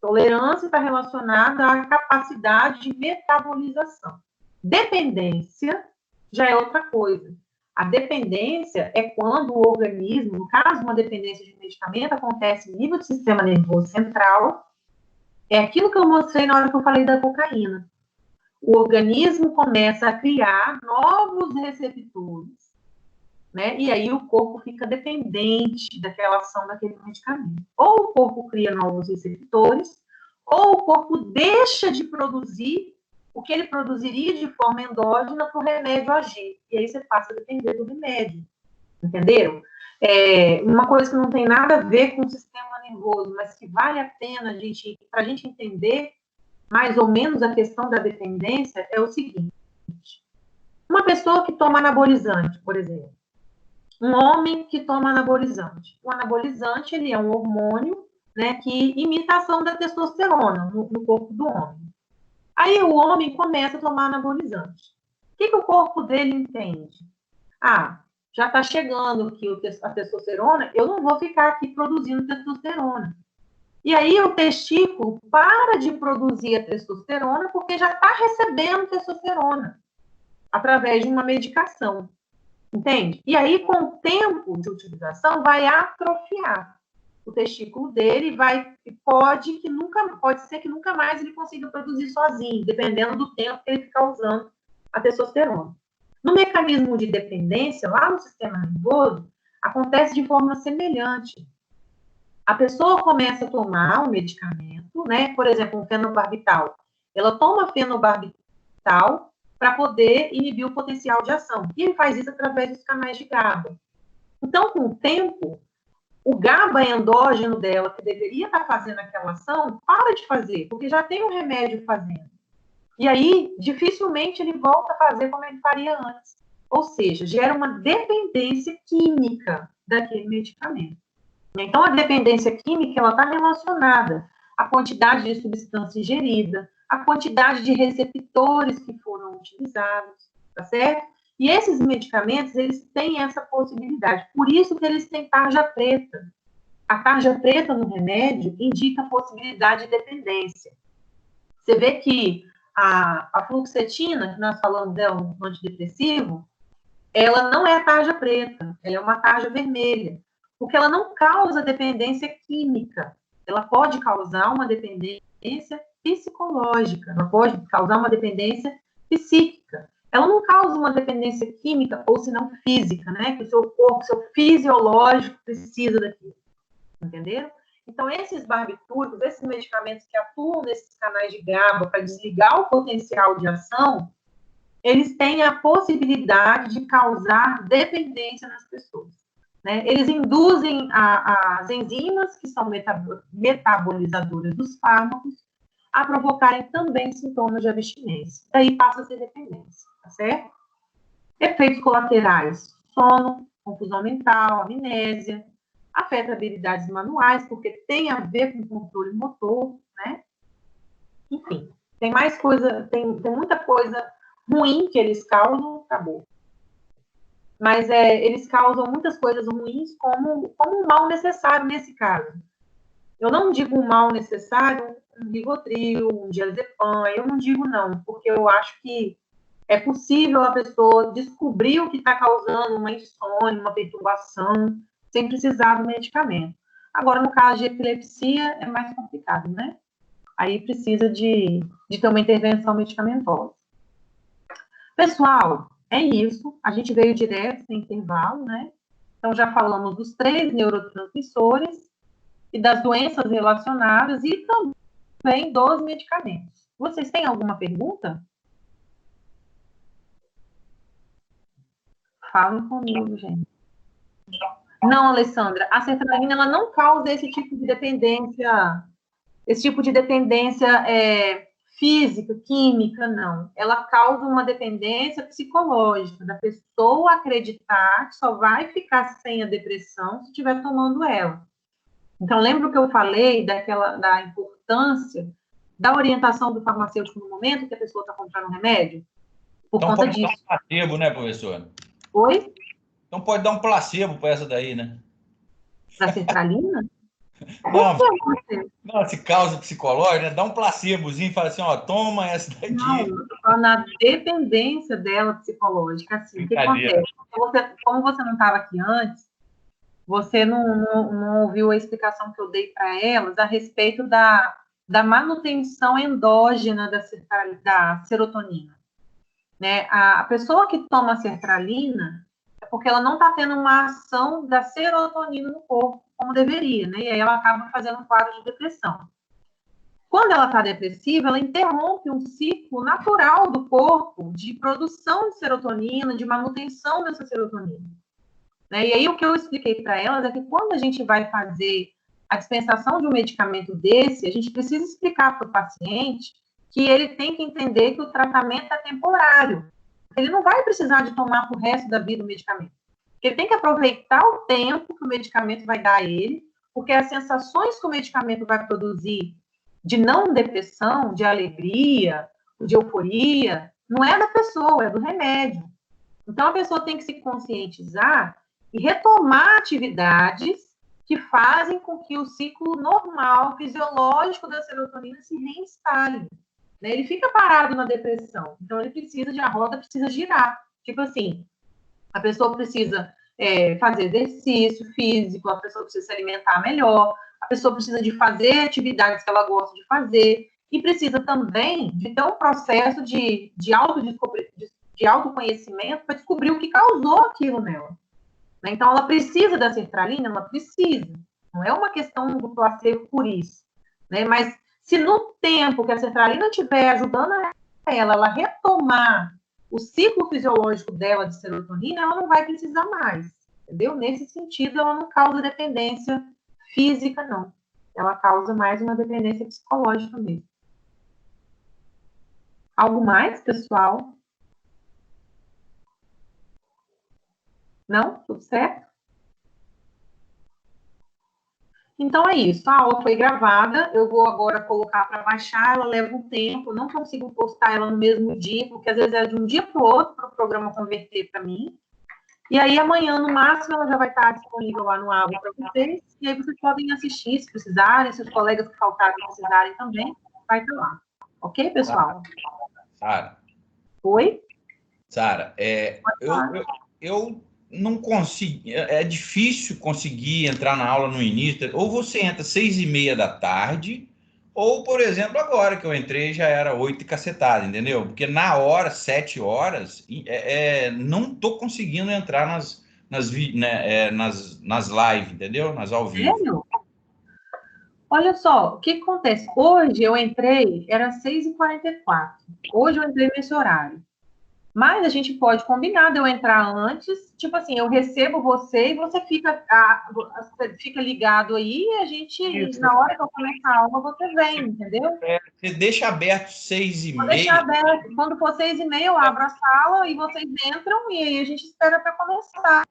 Tolerância está relacionada à capacidade de metabolização. Dependência já é outra coisa. A dependência é quando o organismo, no caso de uma dependência de medicamento, acontece no nível do sistema nervoso central. É aquilo que eu mostrei na hora que eu falei da cocaína. O organismo começa a criar novos receptores, né? E aí o corpo fica dependente daquela ação daquele medicamento. Ou o corpo cria novos receptores, ou o corpo deixa de produzir o que ele produziria de forma endógena para o remédio agir. E aí você passa a depender do remédio. Entenderam? Uma coisa que não tem nada a ver com o sistema nervoso, mas que vale a pena para a gente entender mais ou menos a questão da dependência, é o seguinte. Uma pessoa que toma anabolizante, por exemplo. Um homem que toma anabolizante. O anabolizante, ele é um hormônio, né, que imita a ação da testosterona no corpo do homem. Aí o homem começa a tomar anabolizante. O que o corpo dele entende? Já está chegando aqui a testosterona, eu não vou ficar aqui produzindo testosterona. E aí o testículo para de produzir a testosterona porque já está recebendo testosterona através de uma medicação. Entende? E aí, com o tempo de utilização, vai atrofiar o testículo dele, pode ser que nunca mais ele consiga produzir sozinho, dependendo do tempo que ele ficar usando a testosterona. No mecanismo de dependência, lá no sistema nervoso, acontece de forma semelhante. A pessoa começa a tomar um medicamento, né? Por exemplo, um fenobarbital. Ela toma fenobarbital para poder inibir o potencial de ação. E ele faz isso através dos canais de GABA. Então, com o tempo, o GABA endógeno dela, que deveria estar fazendo aquela ação, para de fazer, porque já tem um remédio fazendo. E aí, dificilmente ele volta a fazer como ele faria antes. Ou seja, gera uma dependência química daquele medicamento. Então, a dependência química, ela está relacionada à quantidade de substância ingerida, à quantidade de receptores que foram utilizados, tá certo? E esses medicamentos, eles têm essa possibilidade. Por isso que eles têm tarja preta. A tarja preta no remédio indica a possibilidade de dependência. Você vê que a fluoxetina, que nós falamos dela no antidepressivo, ela não é a tarja preta, ela é uma tarja vermelha, porque ela não causa dependência química. Ela pode causar uma dependência psicológica, ela pode causar uma dependência psíquica. Ela não causa uma dependência química ou se não física, né? Que o seu corpo, seu fisiológico precisa daquilo. Entenderam? Então, esses barbitúricos, esses medicamentos que atuam nesses canais de GABA para desligar o potencial de ação, eles têm a possibilidade de causar dependência nas pessoas. Né? Eles induzem as enzimas, que são metabolizadoras dos fármacos, a provocarem também sintomas de abstinência. Daí passa a ser dependência, tá certo? Efeitos colaterais: sono, confusão mental, amnésia, afeta habilidades manuais, porque tem a ver com controle motor, né? Enfim, tem mais coisa, tem muita coisa ruim que eles causam, acabou. Mas eles causam muitas coisas ruins como um mal necessário nesse caso. Eu não digo um mal necessário, um Rivotril, um diazepam, eu não digo não, porque eu acho que é possível a pessoa descobrir o que está causando uma insônia, uma perturbação, sem precisar do medicamento. Agora, no caso de epilepsia, é mais complicado, né? Aí precisa de ter uma intervenção medicamentosa. Pessoal, é isso. A gente veio direto sem intervalo, né? Então, já falamos dos 3 neurotransmissores e das doenças relacionadas e também dos medicamentos. Vocês têm alguma pergunta? Falem comigo, gente. Não, Alessandra, a sertralina ela não causa esse tipo de dependência física, química, não. Ela causa uma dependência psicológica, da pessoa acreditar que só vai ficar sem a depressão se estiver tomando ela. Então, lembra o que eu falei da importância da orientação do farmacêutico no momento que a pessoa está comprando um remédio? Por então conta pode disso. dar um placebo, né, professor? Oi? Então pode dar um placebo para essa daí, né? Da sertralina? Não, Por que você? não, se causa psicológico, né? Dá um placebozinho e fala assim, ó, toma essa Não, daqui. eu tô falando na dependência dela psicológica, assim, o que Brincadeira. acontece? Como você não estava aqui antes, você não ouviu a explicação que eu dei para elas a respeito da manutenção endógena da serotonina, né? A pessoa que toma sertralina é porque ela não está tendo uma ação da serotonina no corpo como deveria, né? E aí ela acaba fazendo um quadro de depressão. Quando ela está depressiva, ela interrompe um ciclo natural do corpo de produção de serotonina, de manutenção dessa serotonina. Né? E aí o que eu expliquei para elas é que quando a gente vai fazer a dispensação de um medicamento desse, a gente precisa explicar para o paciente que ele tem que entender que o tratamento é temporário. Ele não vai precisar de tomar para o resto da vida o medicamento. Ele tem que aproveitar o tempo que o medicamento vai dar a ele, porque as sensações que o medicamento vai produzir de não depressão, de alegria, de euforia, não é da pessoa, é do remédio. Então, a pessoa tem que se conscientizar e retomar atividades que fazem com que o ciclo normal, fisiológico da serotonina se reinstale. Né? Ele fica parado na depressão, então a roda precisa girar. Tipo assim, a pessoa precisa fazer exercício físico, a pessoa precisa se alimentar melhor, a pessoa precisa de fazer atividades que ela gosta de fazer, e precisa também de ter um processo de autoconhecimento para descobrir o que causou aquilo nela. Né? Então, ela precisa da sertralina? Ela precisa. Não é uma questão do placebo por isso. Né? Mas se no tempo que a sertralina estiver ajudando ela retomar o ciclo fisiológico dela de serotonina, ela não vai precisar mais. Entendeu? Nesse sentido, ela não causa dependência física, não. Ela causa mais uma dependência psicológica mesmo. Algo mais, pessoal? Não? Tudo certo? Então é isso, a aula foi gravada, eu vou agora colocar para baixar, ela leva um tempo, não consigo postar ela no mesmo dia, porque às vezes é de um dia para o outro para o programa converter para mim. E aí amanhã, no máximo, ela já vai estar disponível lá no Avo para vocês, e aí vocês podem assistir se precisarem, se os colegas que faltaram precisarem também, vai estar lá. Ok, pessoal? Sara, Oi? Sara, eu não consigo, é difícil conseguir entrar na aula no início, ou você entra 6h30 da tarde, ou, por exemplo, agora que eu entrei já era 8 e cacetada, entendeu? Porque na hora, 7 horas, não tô conseguindo entrar nas lives, entendeu? Nas ao vivo. Sério? Olha só, o que acontece? Hoje eu entrei, era 6h44. Hoje eu entrei nesse horário. Mas a gente pode combinar de eu entrar antes, tipo assim, eu recebo você e você fica ligado aí e a gente, Isso. na hora que eu começar a aula, você vem, entendeu? Você deixa aberto 6h30. Vou deixar aberto. Quando for 6h30, eu abro a sala e vocês entram e aí a gente espera para começar.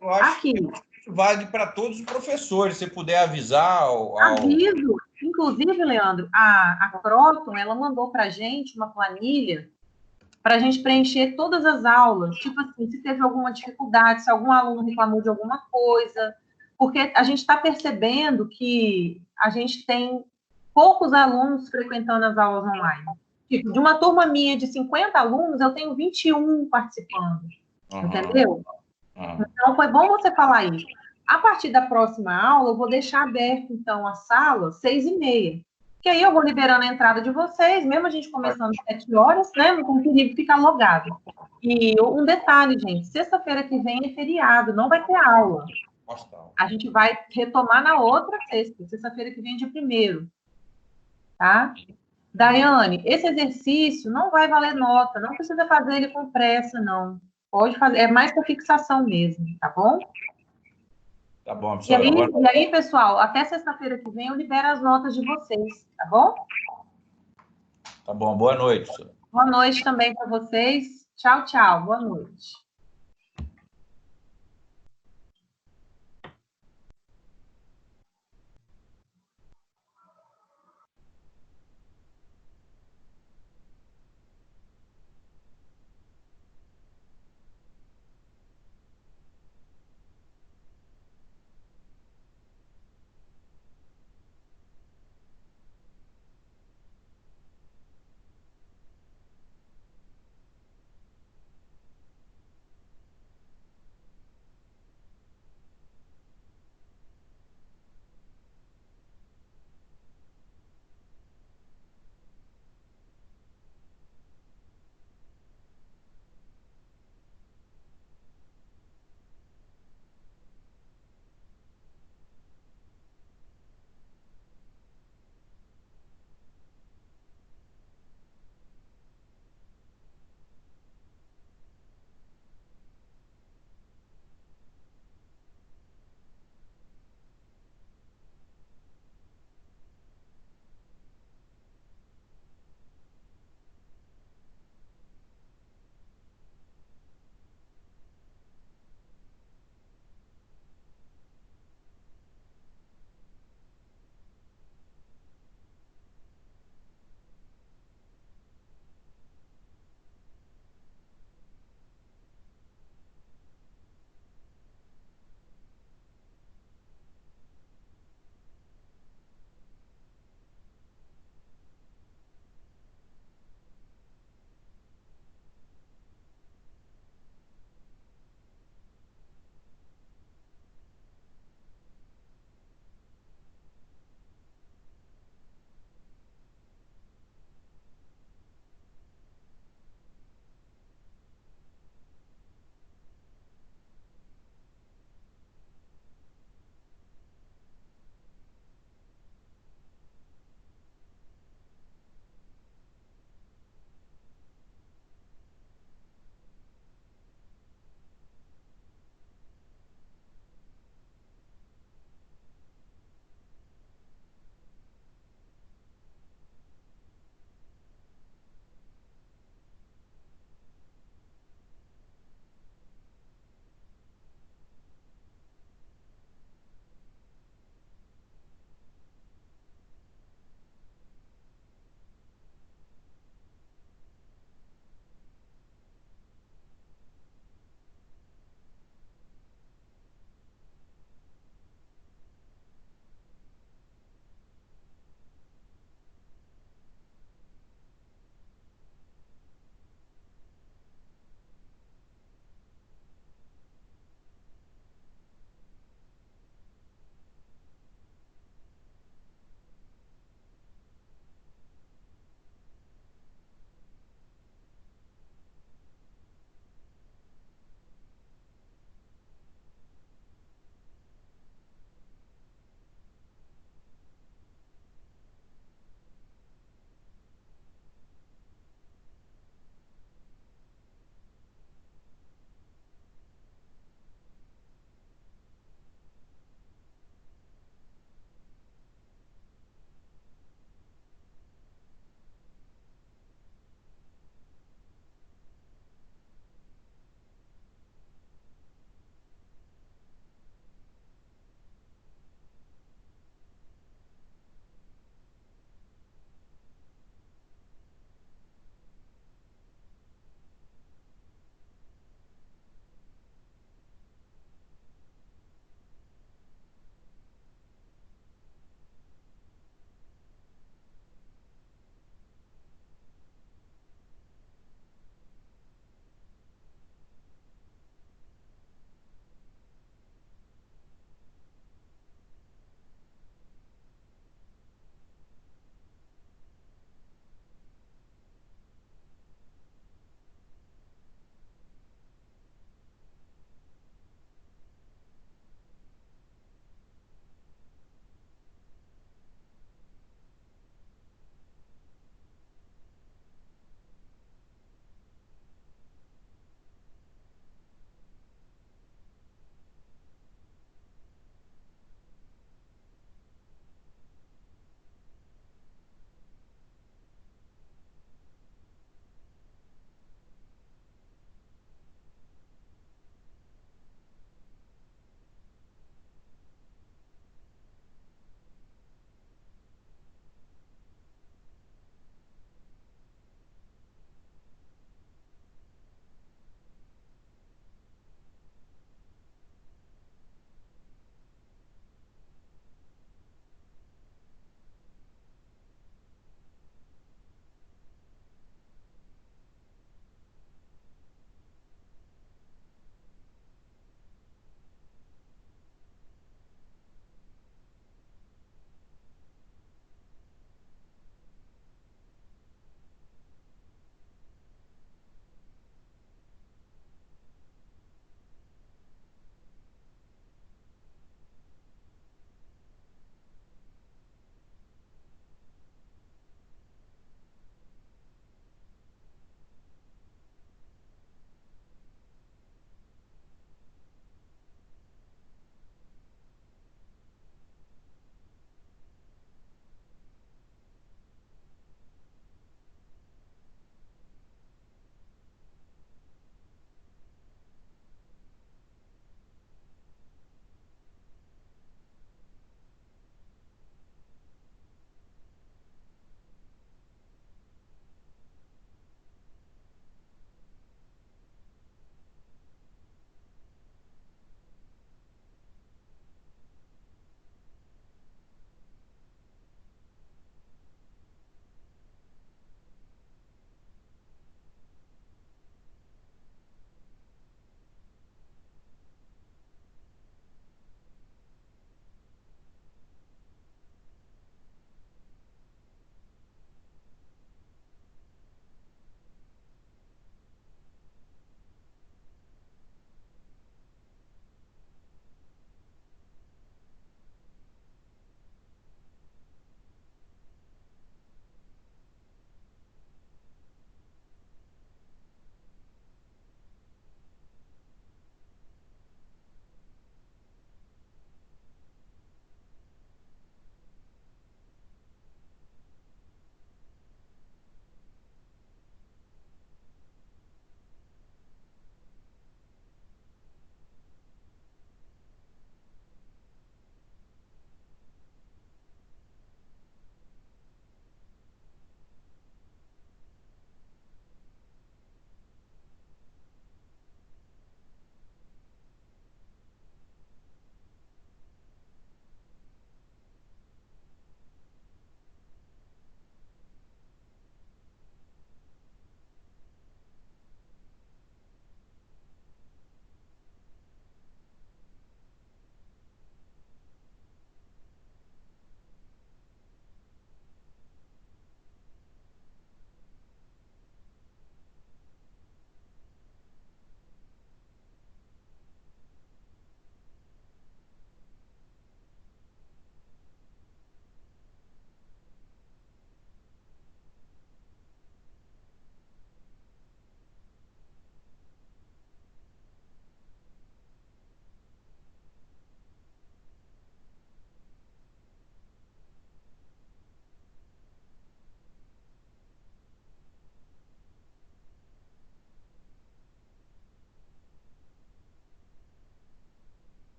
Eu acho Aqui. que vale para todos os professores, se puder avisar Aviso. Inclusive, Leandro, a Croton, ela mandou para a gente uma planilha para a gente preencher todas as aulas, tipo assim, se teve alguma dificuldade, se algum aluno reclamou de alguma coisa, porque a gente está percebendo que a gente tem poucos alunos frequentando as aulas online. Tipo, de uma turma minha de 50 alunos, eu tenho 21 participando, entendeu? Então, foi bom você falar isso. A partir da próxima aula, eu vou deixar aberto, então, a sala 6h30. Que aí eu vou liberando a entrada de vocês, mesmo a gente começando às 7 horas, né? Não tem perigo ficar logado. E um detalhe, gente, sexta-feira que vem é feriado, não vai ter aula. A gente vai retomar na outra sexta-feira que vem é dia 1º. Tá? Daiane, esse exercício não vai valer nota, não precisa fazer ele com pressa, não. Pode fazer, é mais para fixação mesmo, tá bom? Tá bom, professora. E aí, pessoal, até sexta-feira que vem eu libero as notas de vocês, tá bom? Tá bom, boa noite, professora. Boa noite também para vocês. Tchau, tchau. Boa noite.